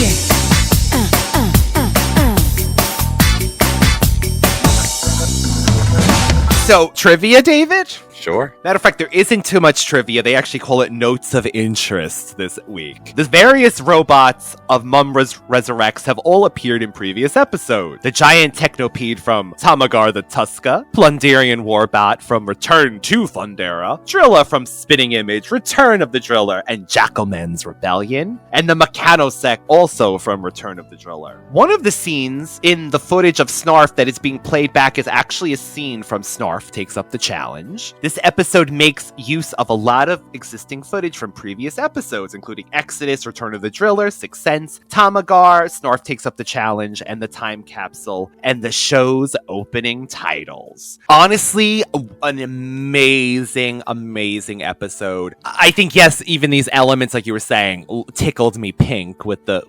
So, trivia, David? Sure. Matter of fact, there isn't too much trivia. They actually call it Notes of Interest this week. The various robots of Mumm-Ra's Resurrects have all appeared in previous episodes. The giant technopede from Tamagar the Tuska, Plunderian Warbot from Return to Thundera, Driller from Spinning Image, Return of the Driller, and Jackalman's Rebellion, and the Mechanosec also from Return of the Driller. One of the scenes in the footage of Snarf that is being played back is actually a scene from Snarf Takes Up the Challenge. This episode makes use of a lot of existing footage from previous episodes, including Exodus, Return of the Driller, Sixth Sense, Tamagar, Snarf Takes Up the Challenge, and the Time Capsule, and the show's opening titles. Honestly, an amazing, amazing episode. I think, yes, even these elements, like you were saying, tickled me pink with the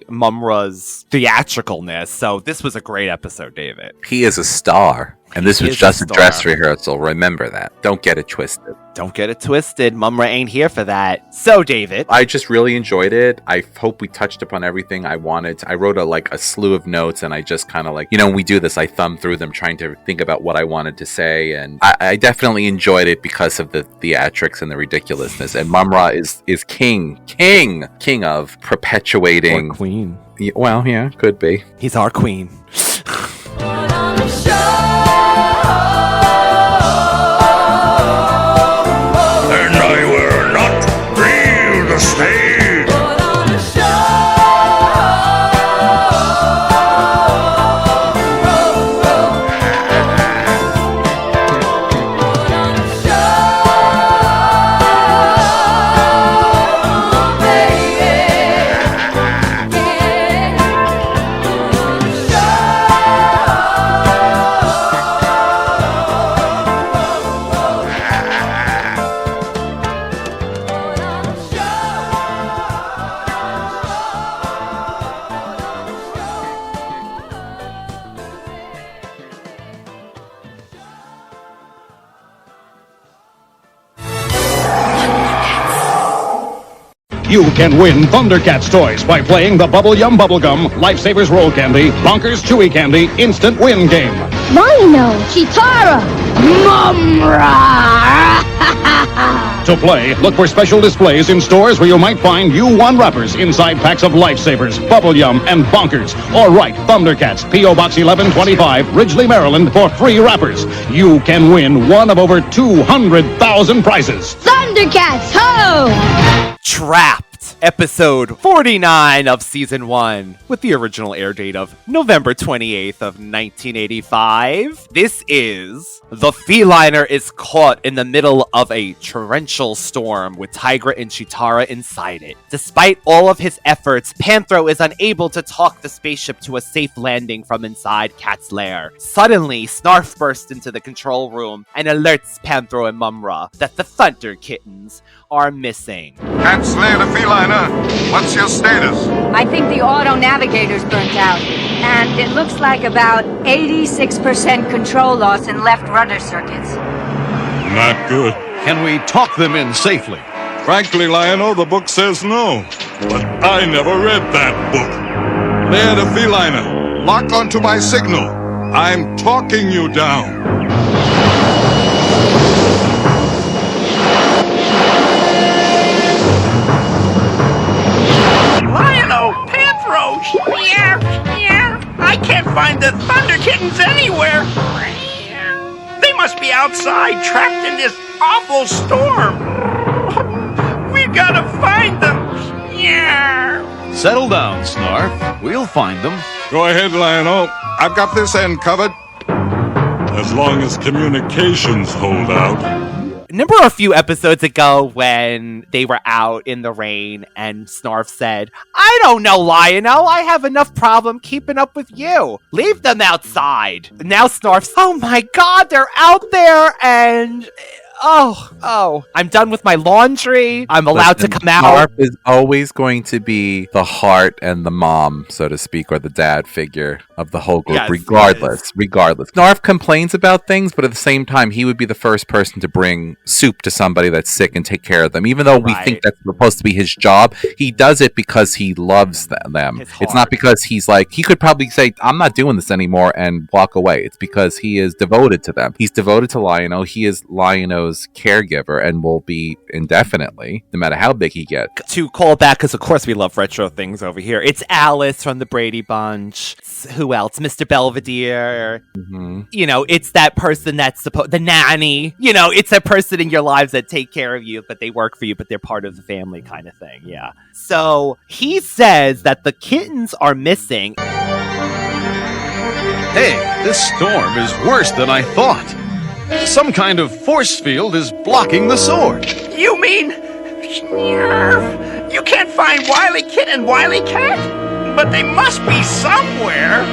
Mumm-Ra's theatricalness. So this was a great episode, David. He is a star. And this was just a dress rehearsal. Remember that. Don't get it twisted. Don't get it twisted. Mumm-Ra ain't here for that. So, David. I just really enjoyed it. I hope we touched upon everything I wanted. I wrote a slew of notes, and I just kind of when we do this, I thumb through them trying to think about what I wanted to say. And I definitely enjoyed it because of the theatrics and the ridiculousness. And Mumm-Ra is king of perpetuating. Or queen. Well, yeah, could be. He's our queen. You can win ThunderCats toys by playing the Bubble Yum Bubblegum, Lifesavers Roll Candy, Bonkers Chewy Candy Instant Win game. Rhino, Chitara, Mumm-Ra. To play, look for special displays in stores where you might find U1 wrappers inside packs of Lifesavers, Bubble Yum, and Bonkers. Or write ThunderCats, P.O. Box 1125, Ridgely, Maryland for free wrappers. You can win one of over 200,000 prizes. ThunderCats, ho! Trapped, episode 49 of season 1, with the original air date of November 28th of 1985. This is the feliner is caught in the middle of a torrential storm with Tigra and Chitara inside it. Despite all of his efforts, Panthro is unable to talk the spaceship to a safe landing from inside Cat's lair. Suddenly, Snarf bursts into the control room and alerts Panthro and Mumm-Ra that the Thunder Kittens are missing. Cat Slayer the Feliner, what's your status? I think the auto navigator's burnt out, and it looks like about 86% control loss in left rudder circuits. Not good. Can we talk them in safely? Frankly, Lionel, the book says no. But I never read that book. Laird of Felina, lock onto my signal. I'm talking you down. Lionel, Panthro, I can't find the Thunder Kittens anywhere. They must be outside, trapped in this awful storm. We've got to find them. Settle down, Snarf. We'll find them. Go ahead, Lionel. I've got this end covered. As long as communications hold out. Remember a few episodes ago when they were out in the rain and Snarf said, I don't know, Lionel, I have enough problem keeping up with you. Leave them outside. Now Snarf's, oh my god, they're out there and... Oh, I'm done with my laundry. I'm allowed to come out. Snarf is always going to be the heart and the mom, so to speak, or the dad figure of the whole group, Yes, regardless. Snarf complains about things, but at the same time, he would be the first person to bring soup to somebody that's sick and take care of them. Even though we think that's supposed to be his job, he does it because he loves them. It's not because he's like, he could probably say, I'm not doing this anymore and walk away. It's because he is devoted to them. He's devoted to Lionel. He is Lionel's caregiver and will be indefinitely, no matter how big he gets. To call back, because of course we love retro things over here. It's Alice from the Brady Bunch. Who else? Mr. Belvedere. Mm-hmm. You know, it's that person that's the nanny. You know, it's that person in your lives that take care of you, but they work for you, but they're part of the family kind of thing. Yeah. So he says that the kittens are missing. Hey, this storm is worse than I thought. Some kind of force field is blocking the sword. You mean... You can't find Wilykit and Wilykat? But they must be somewhere.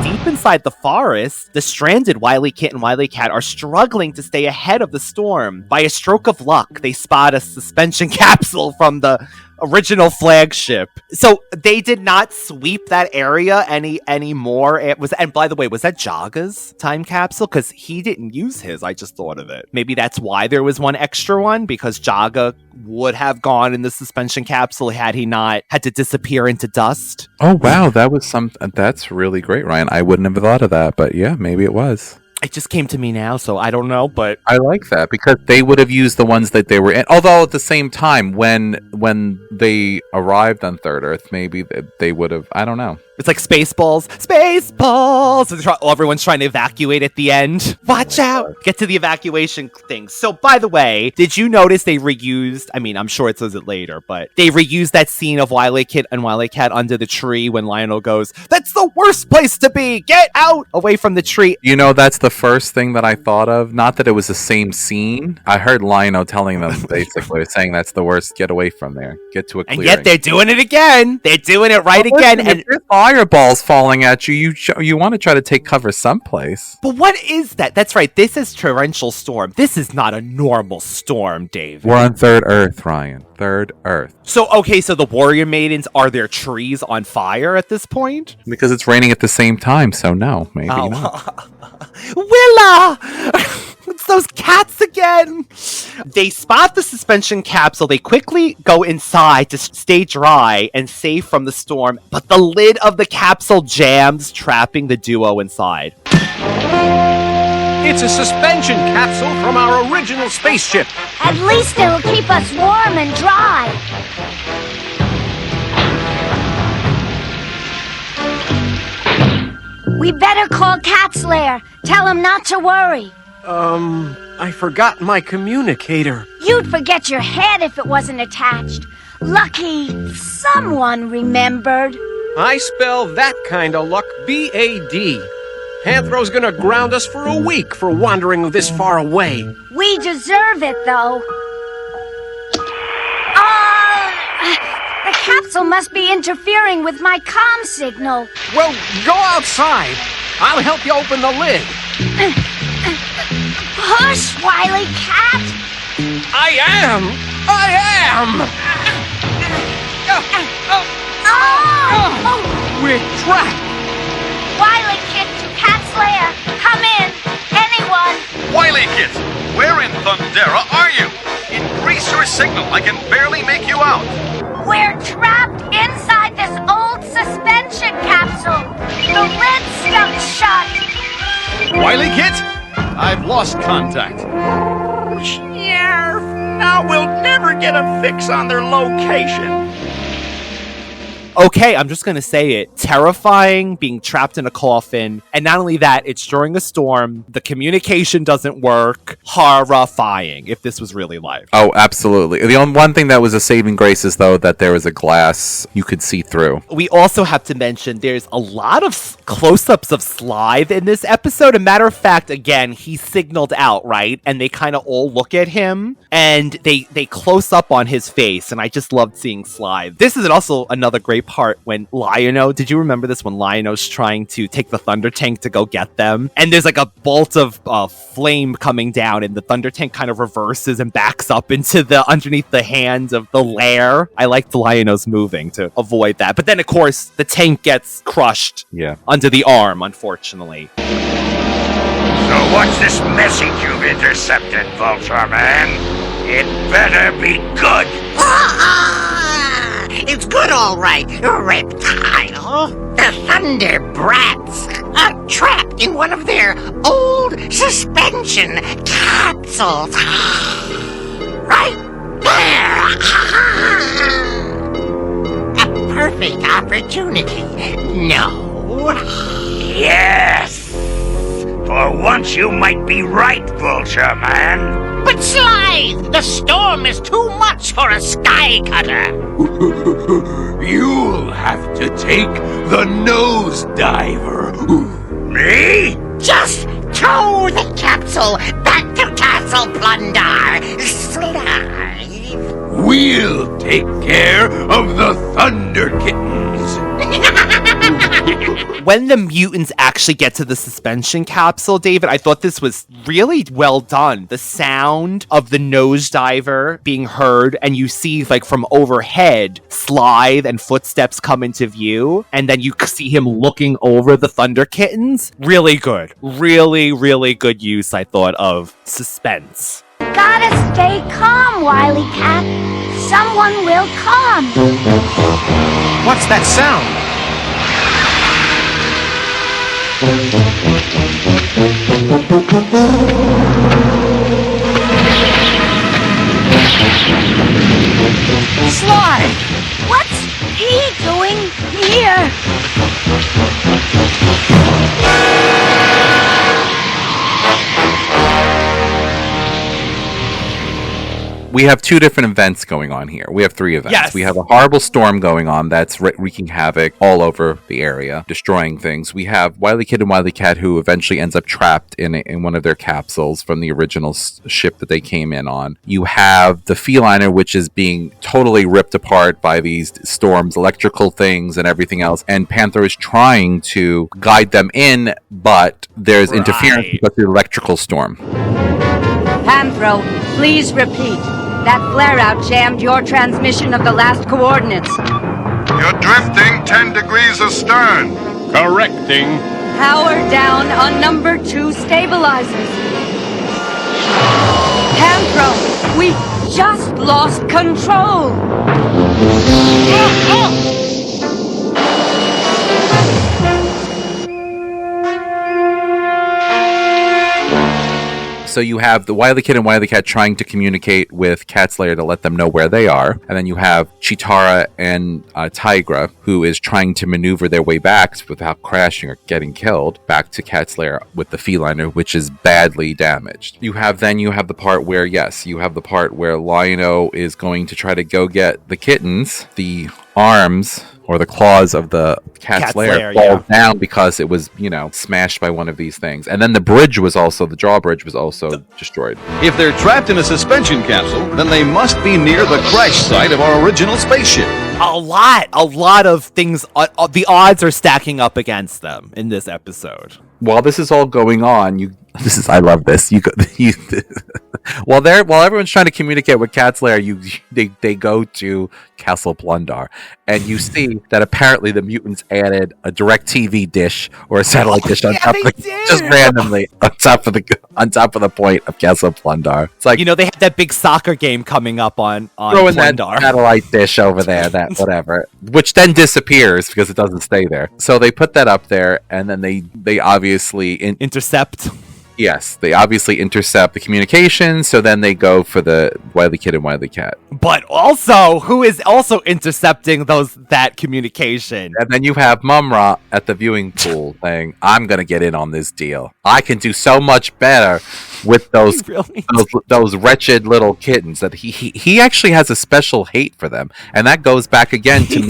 Deep inside the forest, the stranded Wilykit and Wilykat are struggling to stay ahead of the storm. By a stroke of luck, they spot a suspension capsule from the original flagship. So they did not sweep that area anymore. And by the way, was that Jaga's time capsule? Because he didn't use his. I just thought of it. Maybe that's why there was one extra one, because Jaga would have gone in the suspension capsule had he not had to disappear into dust. Oh wow, that's really great, Ryan. I wouldn't have thought of that, but yeah, maybe it was. It just came to me now, so I don't know, but... I like that, because they would have used the ones that they were in. Although, at the same time, when they arrived on Third Earth, maybe they would have... I don't know. It's like Spaceballs. Spaceballs! Everyone's trying to evacuate at the end. Watch out! Get to the evacuation thing. So, by the way, did you notice they reused... I mean, I'm sure it says it later, but they reused that scene of Wilykit and Wilykat under the tree when Lionel goes, that's the worst place to be! Get out! Away from the tree. You know, that's the first thing that I thought of. Not that it was the same scene. I heard Lionel telling them, basically, saying that's the worst. Get away from there. Get to a clearing. And yet they're doing it again. They're doing it right again. And fireballs falling at you. You want to try to take cover someplace. But what is that? That's right. This is torrential storm. This is not a normal storm, Dave. We're on Third Earth, Ryan. Third Earth. So, okay, so the warrior maidens, are their trees on fire at this point? Because it's raining at the same time, so no, maybe not. Willa! It's those cats again! They spot the suspension capsule. They quickly go inside to stay dry and safe from the storm, but the lid of the capsule jams, trapping the duo inside. It's a suspension capsule from our original spaceship. At least it'll keep us warm and dry. We better call Cat's Lair. Tell him not to worry. I forgot my communicator. You'd forget your head if it wasn't attached. Lucky someone remembered. I spell that kind of luck B-A-D. Panthro's gonna ground us for a week for wandering this far away. We deserve it, though. The capsule must be interfering with my comm signal. Well, go outside. I'll help you open the lid. Push, Wilykat! I am! We're trapped! Wilykit to Cat's Lair! Come in! Anyone! Wily! Wilykit, where in Thundera are you? Increase your signal. I can barely make you out. We're trapped inside this old suspension capsule. The lid's stuck shut. Wilykit, I've lost contact. Yeah, now we'll never get a fix on their location. Okay, I'm just gonna say it. Terrifying, being trapped in a coffin. And not only that, it's during a storm. The communication doesn't work. Horrifying, if this was really live. Oh, absolutely. The only one thing that was a saving grace is, though, that there was a glass you could see through. We also have to mention there's a lot of close-ups of Slythe in this episode. A matter of fact, again, he's signaled out, right? And they kind of all look at him, and they close up on his face, and I just loved seeing Slythe. This is also another great part when Lion-O, did you remember this, when Lion-O's trying to take the Thunder Tank to go get them? And there's like a bolt of flame coming down, and the Thunder Tank kind of reverses and backs up into the underneath the hands of the lair. I liked Lion-O's moving to avoid that. But then, of course, the tank gets crushed under the arm, unfortunately. So what's this message you've intercepted, Vulture Man? It better be good. It's good, all right, reptile. The Thunder Brats are trapped in one of their old suspension capsules. Right there. A perfect opportunity. No. Yes. For once you might be right, Vulture Man. But Slythe, the storm is too much for a sky cutter. You'll have to take the nose diver. Me? Just tow the capsule back to Castle Plunder. Slythe. We'll take care of the Thunder Kittens. When the mutants actually get to the suspension capsule, David, I thought this was really well done. The sound of the nosediver being heard, and you see, like, from overhead, Slythe and footsteps come into view, and then you see him looking over the Thunder Kittens. Really good. Really, really good use, I thought, of suspense. Gotta stay calm, Wilykat. Someone will come. What's that sound? Slythe! What's he doing here? We have two different events going on here. We have three events. Yes. We have a horrible storm going on that's wreaking havoc all over the area, destroying things. We have Wilykit and Wilykat, who eventually ends up trapped in one of their capsules from the original ship that they came in on. You have the feliner, which is being totally ripped apart by these storms, electrical things and everything else. And Panther is trying to guide them in, but there's interference because of the electrical storm. Panthro, please repeat. That flare-out jammed your transmission of the last coordinates. You're drifting 10 degrees astern. Correcting. Power down on number 2 stabilizers. Panthro, we just lost control. So you have the Wilykit and Wilykat trying to communicate with Cat's Lair to let them know where they are. And then you have Chitara and Tigra, who is trying to maneuver their way back without crashing or getting killed back to Cat's Lair with the feliner, which is badly damaged. You have the part where, Lion-O is going to try to go get the kittens. The arms or the claws of the cat's lair fall down because it was, smashed by one of these things. And then the drawbridge was also destroyed. If they're trapped in a suspension capsule, then they must be near the crash site of our original spaceship. A lot of things. The odds are stacking up against them in this episode. While this is all going on, I love this. While everyone's trying to communicate with Cat's Lair, they go to Castle Plundar, and you see that apparently the mutants added a DirecTV dish or a satellite dish on top just randomly on top of the point of Castle Plundar. It's like, they have that big soccer game coming up on throwing that Plundar. satellite dish over there, that whatever, which then disappears because it doesn't stay there. So they put that up there, and then they obviously intercept. Yes, they obviously intercept the communication, so then they go for the Wilykit and Wilykat. But also, who is also intercepting that communication? And then you have Mumm-Ra at the viewing pool saying, I'm going to get in on this deal. I can do so much better with those wretched little kittens that he actually has a special hate for them. And that goes back again to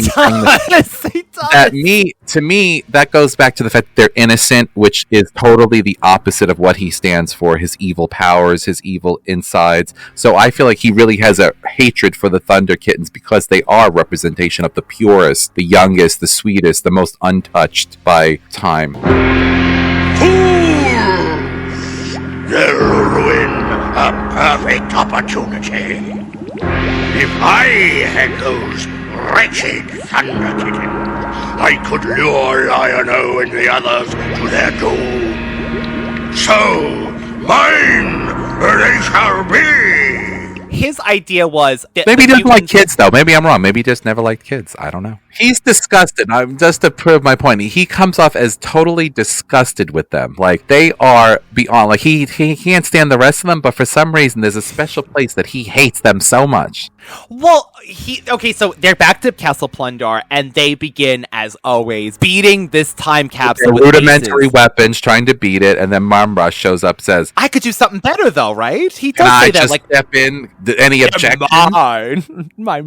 To me, that goes back to the fact that they're innocent, which is totally the opposite of what he stands for, his evil powers, his evil insides. So I feel like he really has a hatred for the Thunder Kittens because they are a representation of the purest, the youngest, the sweetest, the most untouched by time. Fools! They'll ruin a perfect opportunity. If I had those wretched Thunder Kittens, I could lure Lion-O and the others to their doom. So, mine they shall be! His idea was... Maybe he doesn't like kids, though. Maybe I'm wrong. Maybe he just never liked kids. I don't know. He's disgusted. Just to prove my point, he comes off as totally disgusted with them. Like, they are beyond... Like, he can't stand the rest of them, but for some reason, there's a special place that he hates them so much. Well, so they're back to Castle Plundar, and they begin, as always, beating this time capsule with rudimentary weapons, trying to beat it, and then Mumm-Ra shows up, says, I could do something better, though, right? He does say that, like... step in? Any objections?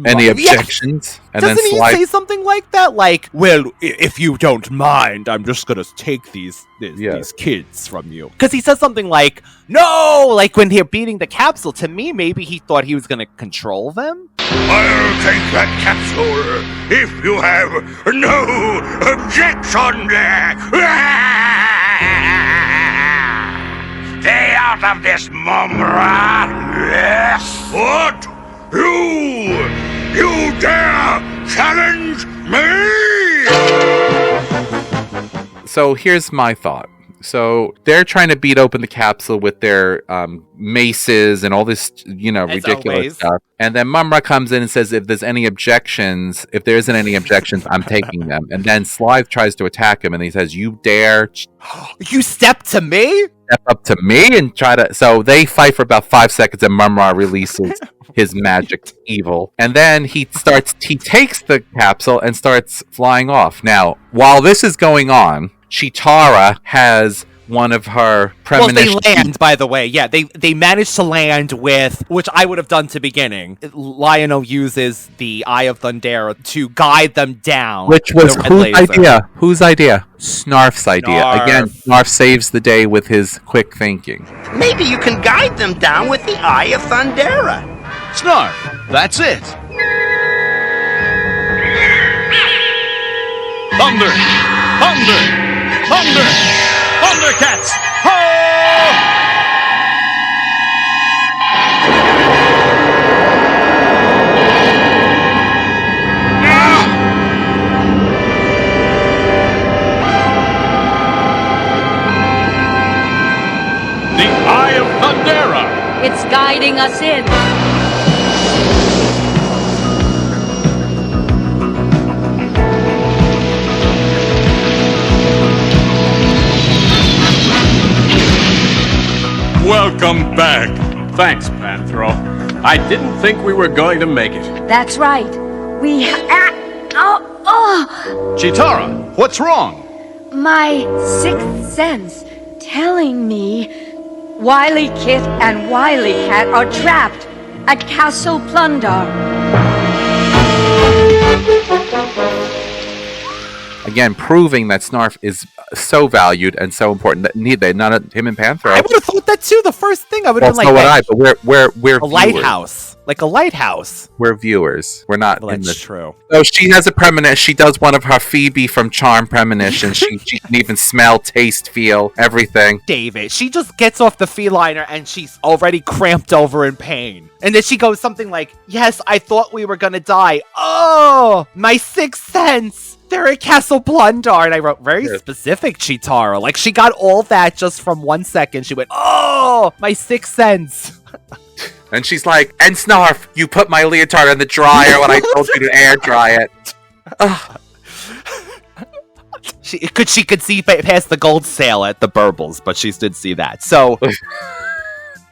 Any objections? Yeah. Doesn't he say something like that? Like, well, if you don't mind, I'm just gonna take these kids from you. Because he says something like, no! Like, when they're beating the capsule, to me, maybe he thought he was gonna control them? I'll take that capsule if you have no objection. Stay out of this, Mumm-Ra. Yes. What? You dare challenge me? So here's my thought. So they're trying to beat open the capsule with their maces and all this, ridiculous stuff. And then Mumm-Ra comes in and says, if there isn't any objections, I'm taking them. And then Slive tries to attack him, and he says, you dare... You step to me? Step up to me and try to... So they fight for about 5 seconds, and Mumm-Ra releases his magic evil. And then he takes the capsule and starts flying off. Now, while this is going on, Cheetara has one of her premonitions. Well, they land, by the way. Yeah, they managed to land with, which I would have done to beginning. Lion-O uses the Eye of Thundera to guide them down. Which was whose idea? Whose idea? Snarf's idea. Snarf. Again, Snarf saves the day with his quick thinking. Maybe you can guide them down with the Eye of Thundera. Snarf, that's it. Thunder! Thunder! Thunder! ThunderCats! Ho! The Eye of Thundera! It's guiding us in. Welcome back. Thanks, Panthro. I didn't think we were going to make it. That's right. We Cheetara, what's wrong? My sixth sense telling me Wilykit and Wilykat are trapped at Castle Plundar. again, proving that Snarf is so valued and so important that none of him and Panthro. I would have thought that too. The first thing I would have Well, been so like, would I, but we're a lighthouse. Like a lighthouse. We're viewers. We're not Well, in that's the... true. So she has a premonition. She does one of her Phoebe from Charm premonitions. she can even smell, taste, feel, everything. David, she just gets off the feliner and she's already cramped over in pain. And then she goes something like, yes, I thought we were gonna die. Oh, my sixth sense. They're at Castle Plundar. And I wrote, very specific, Chitara. Like, she got all that just from 1 second. She went, oh, my sixth sense. And she's like, and Snarf, you put my leotard in the dryer when I told you to air dry it. She could see past the gold sail at the Burbles, but she did see that. So...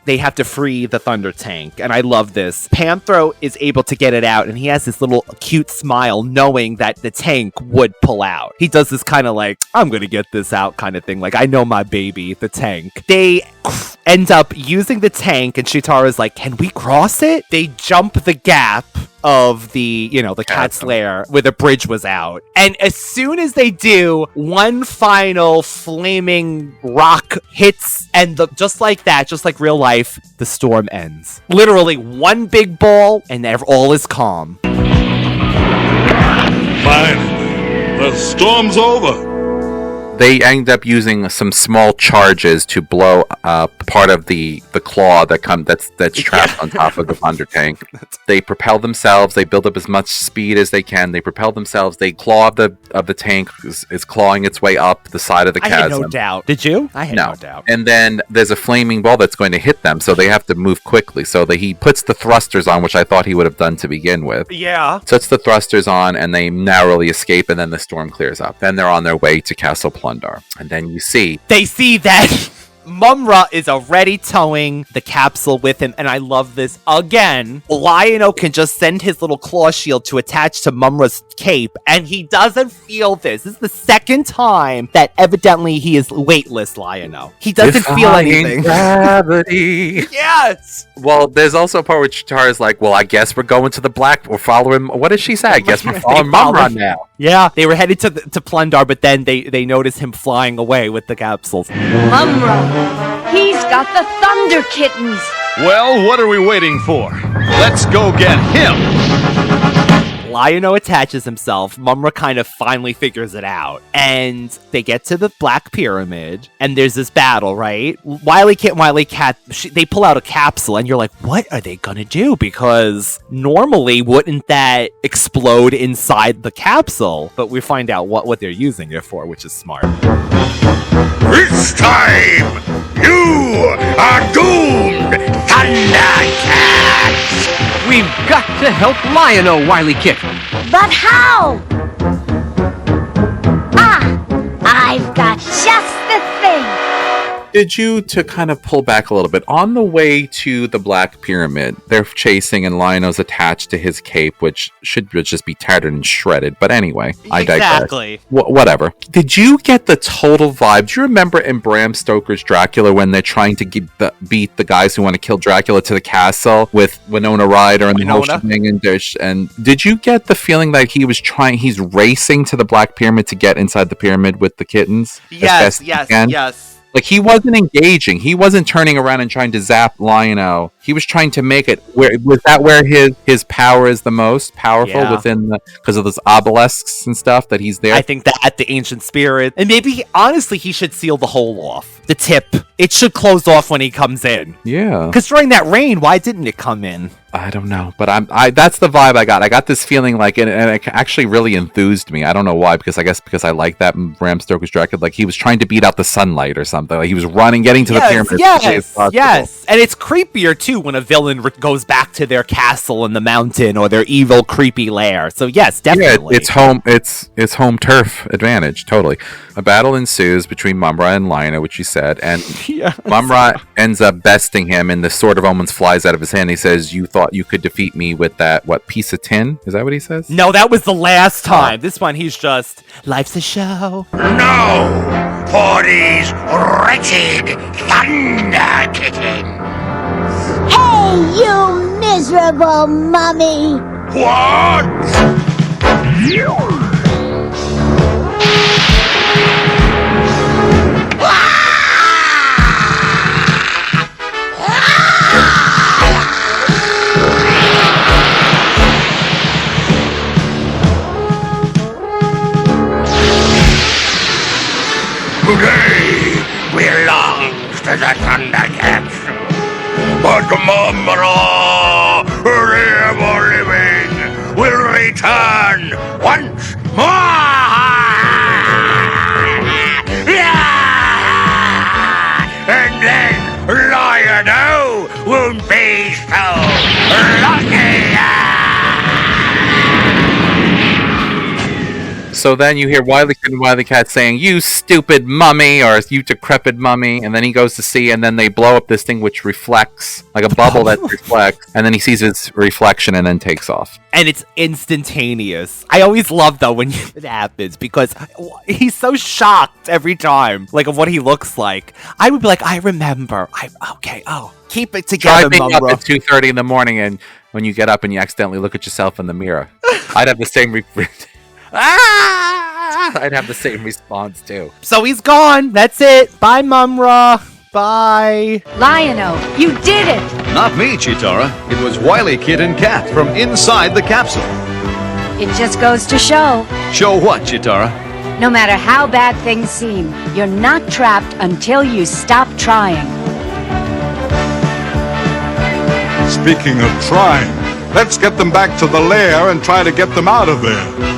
they have to free the Thunder Tank, and I love this. Panthro is able to get it out, and he has this little cute smile knowing that the tank would pull out. He does this kind of like, I'm gonna get this out kind of thing, like, I know my baby, the tank. They end up using the tank, and Chitara's like, can we cross it? They jump the gap of the, the cat's lair where the bridge was out. And as soon as they do, one final flaming rock hits, and just like that, just like real life, the storm ends. Literally one big ball, and all is calm. Finally, the storm's over. They end up using some small charges to blow up part of the claw that's trapped on top of the Thunder Tank. They propel themselves. They build up as much speed as they can. They propel themselves. They claw of the tank is clawing its way up the side of the chasm. I had no doubt. Did you? I had no doubt. And then there's a flaming ball that's going to hit them, so they have to move quickly. So he puts the thrusters on, which I thought he would have done to begin with. Yeah. Puts the thrusters on, and they narrowly escape, and then the storm clears up. Then they're on their way to Castle Plundar. And then they see that Mumm-Ra is already towing the capsule with him, and I love this. Again, Lion-O can just send his little claw shield to attach to Mumm-Ra's cape, and he doesn't feel this. This is the second time that evidently he is weightless, Lion-O. He doesn't feel anything. Gravity. Yes! Well, there's also a part where Chitara's like, well, I guess we're going to the Black... We're following... What did she say? I guess we're following Mumm-Ra now. Yeah, they were headed to Plundar, but then they noticed him flying away with the capsules. Mumm-Ra, he's got the Thunder Kittens. Well, what are we waiting for? Let's go get him! Lion-O attaches himself. Mumm-Ra kind of finally figures it out. And they get to the Black Pyramid, and there's this battle, right? Wilykit and Wilykat, they pull out a capsule, and you're like, what are they gonna do? Because normally, wouldn't that explode inside the capsule? But we find out what they're using it for, which is smart. This time, you are doomed, ThunderCats! We've got to help Lion-O, Wilykit. But how? I've got just the thing. Did you, to kind of pull back a little bit, on the way to the Black Pyramid, they're chasing and Lion-O's attached to his cape, which should just be tattered and shredded. But anyway, I digress. Exactly. Whatever. Did you get the total vibe? Do you remember in Bram Stoker's Dracula when they're trying to beat the guys who want to kill Dracula to the castle with Winona Ryder and the whole thing? And did you get the feeling that he's racing to the Black Pyramid to get inside the pyramid with the kittens? Yes. Like, he wasn't engaging. He wasn't turning around and trying to zap Lion-O. He was trying to make it. Was that where his power is the most powerful within because of those obelisks and stuff that he's there? I think that the ancient spirit, and maybe honestly he should seal the hole off. The tip, it should close off when he comes in. Yeah. Because during that rain, why didn't it come in? I don't know, but that's the vibe I got. I got this feeling like, and it actually really enthused me. I don't know why, because I like that Bram Stoker's Dracula. Like, he was trying to beat out the sunlight or something. Like, he was running, getting to the pyramid. Yes. And it's creepier too when a villain goes back to their castle in the mountain or their evil, creepy lair. So yes, definitely. Yeah, it's home turf advantage, totally. A battle ensues between Mumm-Ra and Lion-O, which you said, and Mumm-Ra ends up besting him, and the Sword of Omens flies out of his hand. He says, "You thought you could defeat me with that, piece of tin?" Is that what he says? No, that was the last time. This one, he's just, life's a show. No! For these wretched Thunder Kittens! Hey, you miserable mummy! What? today belongs to the ThunderCats. But Mumm-Ra, the ever-living, will return once more! And then Lion-O won't be so lucky! So then you hear Wilykit and Wilykat saying, "You stupid mummy," or "You decrepit mummy," and then he goes to see, and then they blow up this thing which reflects, like a bubble that reflects, and then he sees its reflection and then takes off. And it's instantaneous. I always love, though, when it happens, because he's so shocked every time, like, of what he looks like. I would be like, I remember. Keep it together, Try being up Mumm-Ra. at 2:30 in the morning, and when you get up and you accidentally look at yourself in the mirror. I'd have the same I'd have the same response too. So he's gone. That's it. Bye, Mumm-Ra. Bye. Lion-O, you did it! Not me, Chitara. It was Wilykit and Kat from inside the capsule. It just goes to show, Show what, Chitara? no matter how bad things seem, you're not trapped until you stop trying. Speaking of trying, let's get them back to the lair and try to get them out of there.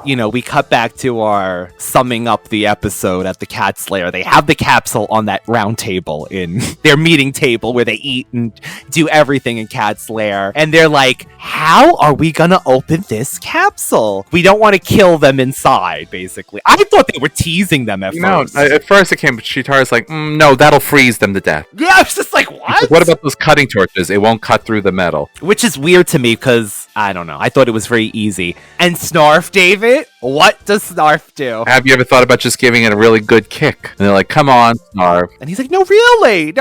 You know, we cut back to our summing up the episode at the Cat's Lair. They have the capsule on that round table in their meeting table where they eat and do everything in Cat's Lair. And they're like, how are we gonna open this capsule? We don't want to kill them inside, basically. I thought they were teasing them at first. No, at first it came, but Chitara's like, no, that'll freeze them to death. Yeah, I was just like, what? What about those cutting torches? It won't cut through the metal. Which is weird to me because, I don't know, I thought it was very easy. And Snarf, David? What does Snarf do? Have you ever thought about just giving it a really good kick? And they're like, come on, Snarf. And he's like, no, really.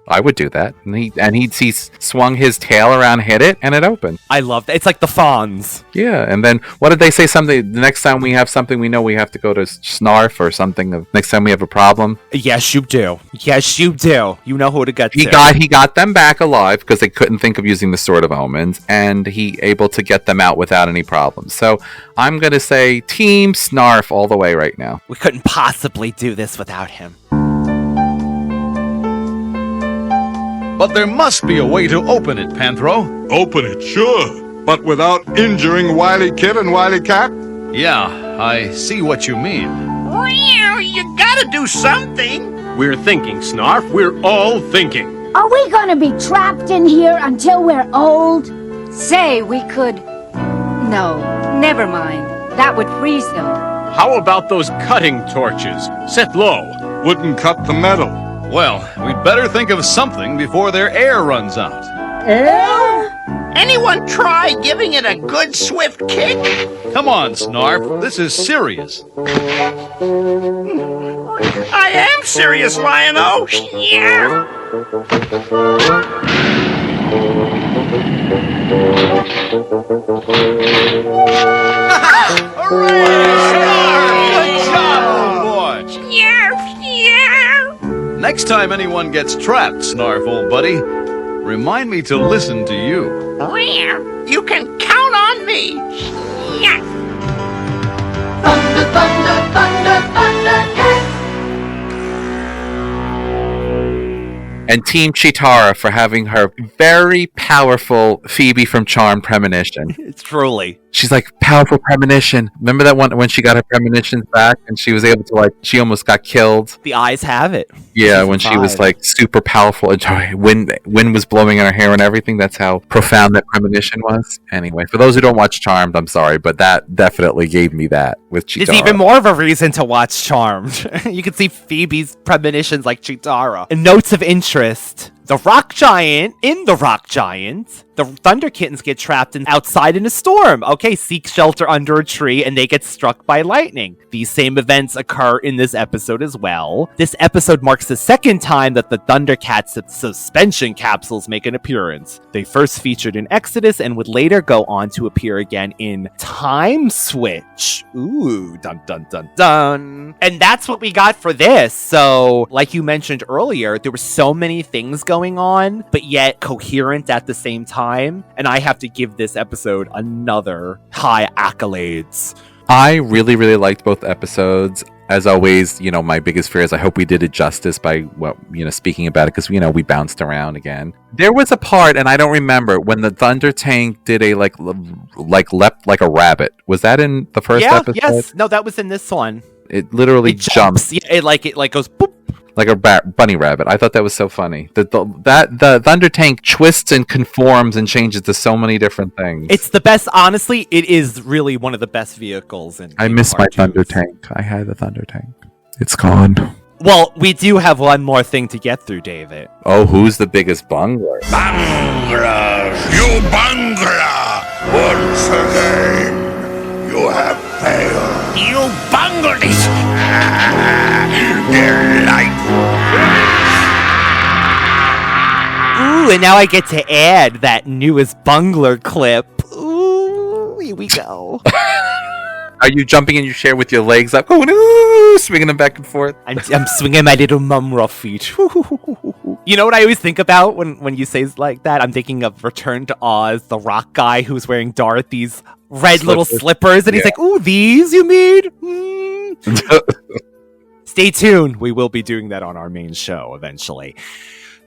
I would do that. And he swung his tail around, hit it, and it opened. I love that. It's like the Fonz. Yeah, and then what did they say? Something, the next time we have something we know, we have to go to Snarf or something. Next time we have a problem. Yes, you do. Yes, you do. You know who to get to. He got them back alive because they couldn't think of using the Sword of Omens, and he able to get them out without any problems. So I'm going to say Team Snarf all the way right now. We couldn't possibly do this without him. But there must be a way to open it, Panthro. Open it, sure. But without injuring Wilykit and Wilykat? Yeah, I see what you mean. Well, you gotta do something. We're thinking, Snarf. We're all thinking. Are we gonna be trapped in here until we're old? Say we could... No, never mind. That would freeze them. How about those cutting torches? Set low. Wouldn't cut the metal. Well, we'd better think of something before their air runs out. Anyone try giving it a good swift kick? Come on, Snarf. This is serious. I am serious, Lion-O. Yeah. Good job, old boy. Yeah. Next time anyone gets trapped, Snarf, old buddy, remind me to listen to you. Well, you can count on me. Yeah. Thunder, thunder, thunder, thundercats. And Team Chitara for having her very powerful Phoebe from Charmed premonition. It's truly. She's like, powerful premonition. Remember that one when she got her premonitions back and she was able to, like, she almost got killed? The eyes have it. Yeah, when she was, like, super powerful. And wind was blowing in her hair and everything. That's how profound that premonition was. Anyway, for those who don't watch Charmed, I'm sorry, but that definitely gave me that with Chitara. It's even more of a reason to watch Charmed. You can see Phoebe's premonitions like Chitara. And notes of interest. The rock giant, in the rock giant, the Thunder Kittens get trapped outside in a storm. Okay, seek shelter under a tree and they get struck by lightning. These same events occur in this episode as well. This episode marks the second time that the ThunderCats Suspension Capsules make an appearance. They first featured in Exodus and would later go on to appear again in Time Switch. Ooh, dun dun dun dun. And that's what we got for this. So, like you mentioned earlier, there were so many things going on, but yet coherent at the same time. time, and I have to give this episode another high accolades. I really, really liked both episodes. As always, my biggest fear is I hope we did it justice by, speaking about it, because, we bounced around again. There was a part, and I don't remember, when the Thunder Tank did a, leapt like a rabbit. Was that in the first episode? Yes. No, that was in this one. It literally jumps. Yeah, it goes boop. Like a bunny rabbit. I thought that was so funny. The Thunder Tank twists and conforms and changes to so many different things. It's the best. Honestly, it is really one of the best vehicles. I miss my Thunder Tank. I had the Thunder Tank. It's gone. Well, we do have one more thing to get through, David. Oh, who's the biggest bungler? Bunglers! You bungler! Once again, you have failed. You bungled it! Delightful. Ooh, and now I get to add that newest bungler clip. Ooh, here we go. Are you jumping in your chair with your legs up, going, ooh, swinging them back and forth? I'm swinging my little Mumm-Ra feet. You know what I always think about when you say like that? I'm thinking of Return to Oz, the rock guy who's wearing Dorothy's red little slippers, and he's like, ooh, these you made? Stay tuned. We will be doing that on our main show eventually.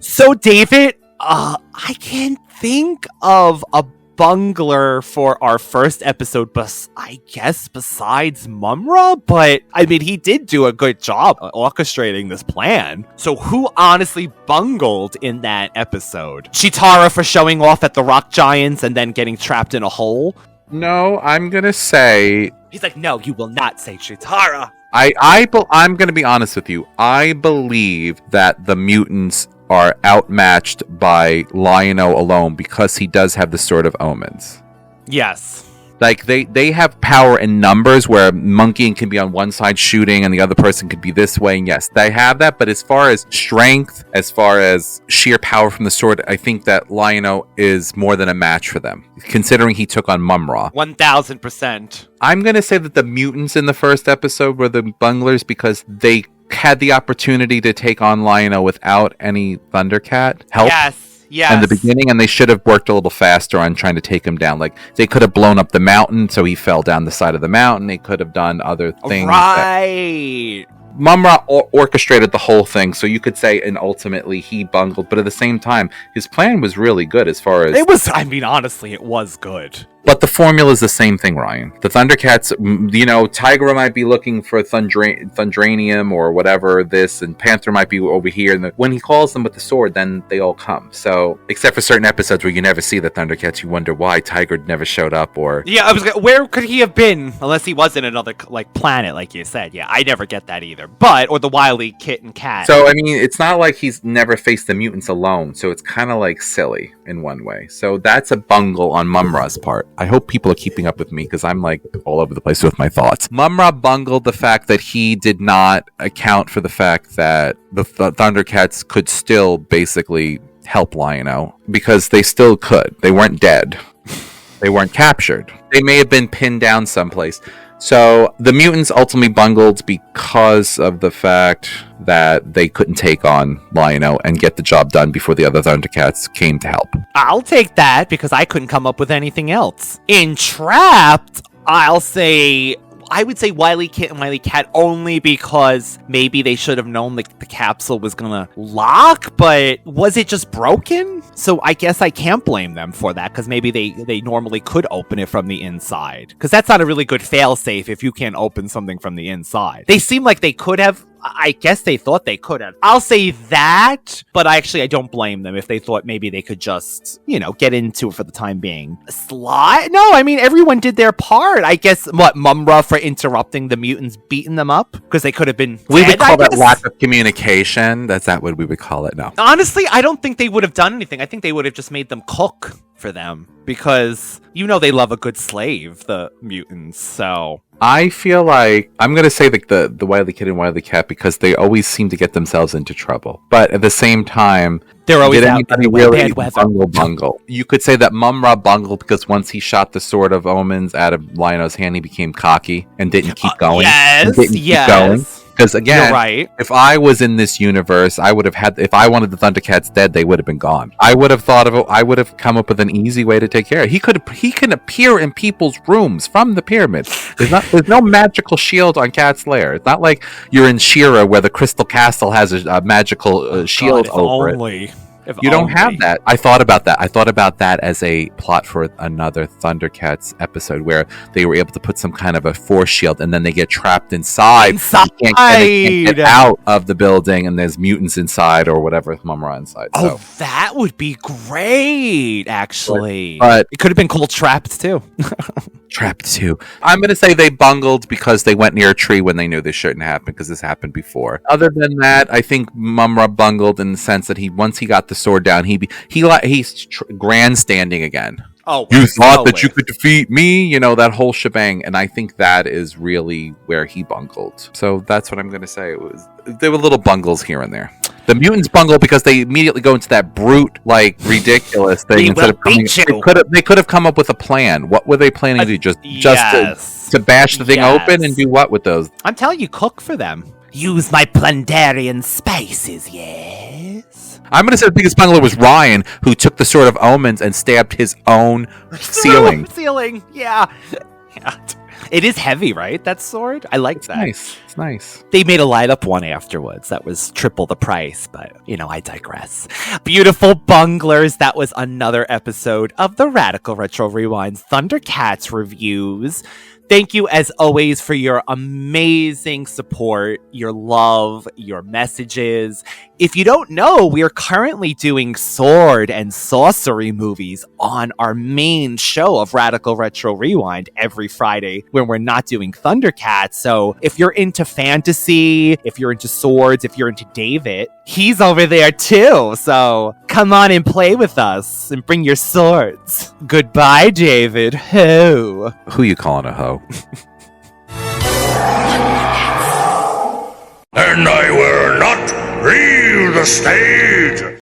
So, David, I can't think of a bungler for our first episode, I guess besides Mumm-Ra, but I mean, he did do a good job orchestrating this plan. So who honestly bungled in that episode? Chitara for showing off at the rock giants and then getting trapped in a hole? No, I'm gonna say... He's like, no, you will not say Chitara. I'm gonna be honest with you. I believe that the mutants are outmatched by Lion-O alone because he does have the Sword of Omens. Yes. Like, they have power in numbers where Monkey can be on one side shooting and the other person could be this way. And yes, they have that. But as far as strength, as far as sheer power from the sword, I think that Lion-O is more than a match for them, considering he took on Mumm-Ra. 1000%. I'm going to say that the mutants in the first episode were the bunglers because they had the opportunity to take on Lion-O without any Thundercat help. Yes. In the beginning, and they should have worked a little faster on trying to take him down. Like, they could have blown up the mountain so he fell down the side of the mountain. They could have done other things. Right. Mumm-Ra orchestrated the whole thing, so you could say, and ultimately he bungled. But at the same time, his plan was really good as far as... It was, I mean, honestly, it was good. But the formula is the same thing, Ryan. The Thundercats, Tigra might be looking for Thundranium or whatever this, and Panther might be over here. And when he calls them with the sword, then they all come. So, except for certain episodes where you never see the Thundercats, you wonder why Tigra never showed up, or... Yeah, where could he have been? Unless he was in another, planet, like you said. Yeah, I never get that either. Or the Wilykit and Cat. So, I mean, it's not like he's never faced the mutants alone, so it's kind of, silly in one way. So, that's a bungle on Mumm-Ra's part. I hope people are keeping up with me because I'm all over the place with my thoughts. Mumm-Ra bungled the fact that he did not account for the fact that the Thundercats could still basically help Lion-O because they still could. They weren't dead. They weren't captured. They may have been pinned down someplace. So the mutants ultimately bungled because of the fact that they couldn't take on Lion-O and get the job done before the other Thundercats came to help. I'll take that because I couldn't come up with anything else. Entrapped, I would say Wilykit and Wilykat only because maybe they should have known the capsule was gonna lock, but was it just broken? So I guess I can't blame them for that because maybe they normally could open it from the inside. Because that's not a really good fail-safe if you can't open something from the inside. They seem like they could have. I guess they thought they could have. I'll say that, but I don't blame them if they thought maybe they could just, get into it for the time being. Slide? No, I mean, everyone did their part. I guess, Mumm-Ra for interrupting the mutants, beating them up? Because they could have been We would call that lack of communication. That's not what we would call it, no. Honestly, I don't think they would have done anything. I think they would have just made them cook for them. Because, they love a good slave, the mutants, so... I feel like I'm going to say the Wilykit and Wilykat because they always seem to get themselves into trouble. But at the same time, they're always out in really bad weather. bungle. You could say that Mumm-Ra bungled because once he shot the Sword of Omens out of Lion-O's hand, he became cocky and didn't keep going. Yes. Because again, You're right. if I was in this universe, I would have had. If I wanted the Thundercats dead, they would have been gone. I would have thought of it. I would have come up with an easy way to take care of it. He can appear in people's rooms from the pyramid. There's no magical shield on Cat's lair. It's not like you're in She-Ra where the Crystal Castle has a magical shield over it. You don't have that. I thought about that. I thought about that as a plot for another Thundercats episode where they were able to put some kind of a force shield and then they get trapped inside. They can't get out of the building and there's mutants inside or whatever, Mumm-Ra inside. Oh, that would be great, actually. But it could have been called Trapped, too. Trapped, too. I'm going to say they bungled because they went near a tree when they knew this shouldn't happen because this happened before. Other than that, I think Mumm-Ra bungled in the sense that once he got the sword down, he's grandstanding again. Oh, you thought that you could defeat me, that whole shebang, and I think that is really where he bungled. So that's what I'm going to say. There were little bungles here and there. The mutants bungle because they immediately go into that brute, ridiculous thing. Instead of they could have come up with a plan. What were they planning to do? Just to bash the thing open and do what with those? I'm telling you, cook for them. Use my Plundarian spices, yes. I'm going to say the biggest bungler was Ryan, who took the Sword of Omens and stabbed his own ceiling. Yeah. It is heavy, right? That sword? I like that. Nice. It's nice. They made a light-up one afterwards. That was triple the price, but, I digress. Beautiful bunglers. That was another episode of the Radical Retro Rewind's ThunderCats reviews. Thank you, as always, for your amazing support, your love, your messages. If you don't know, we are currently doing sword and sorcery movies on our main show of Radical Retro Rewind every Friday when we're not doing ThunderCats. So if you're into fantasy, if you're into swords, if you're into David, he's over there too. So come on and play with us and bring your swords. Goodbye, David. Ho. Who you calling a hoe? And I will not leave the stage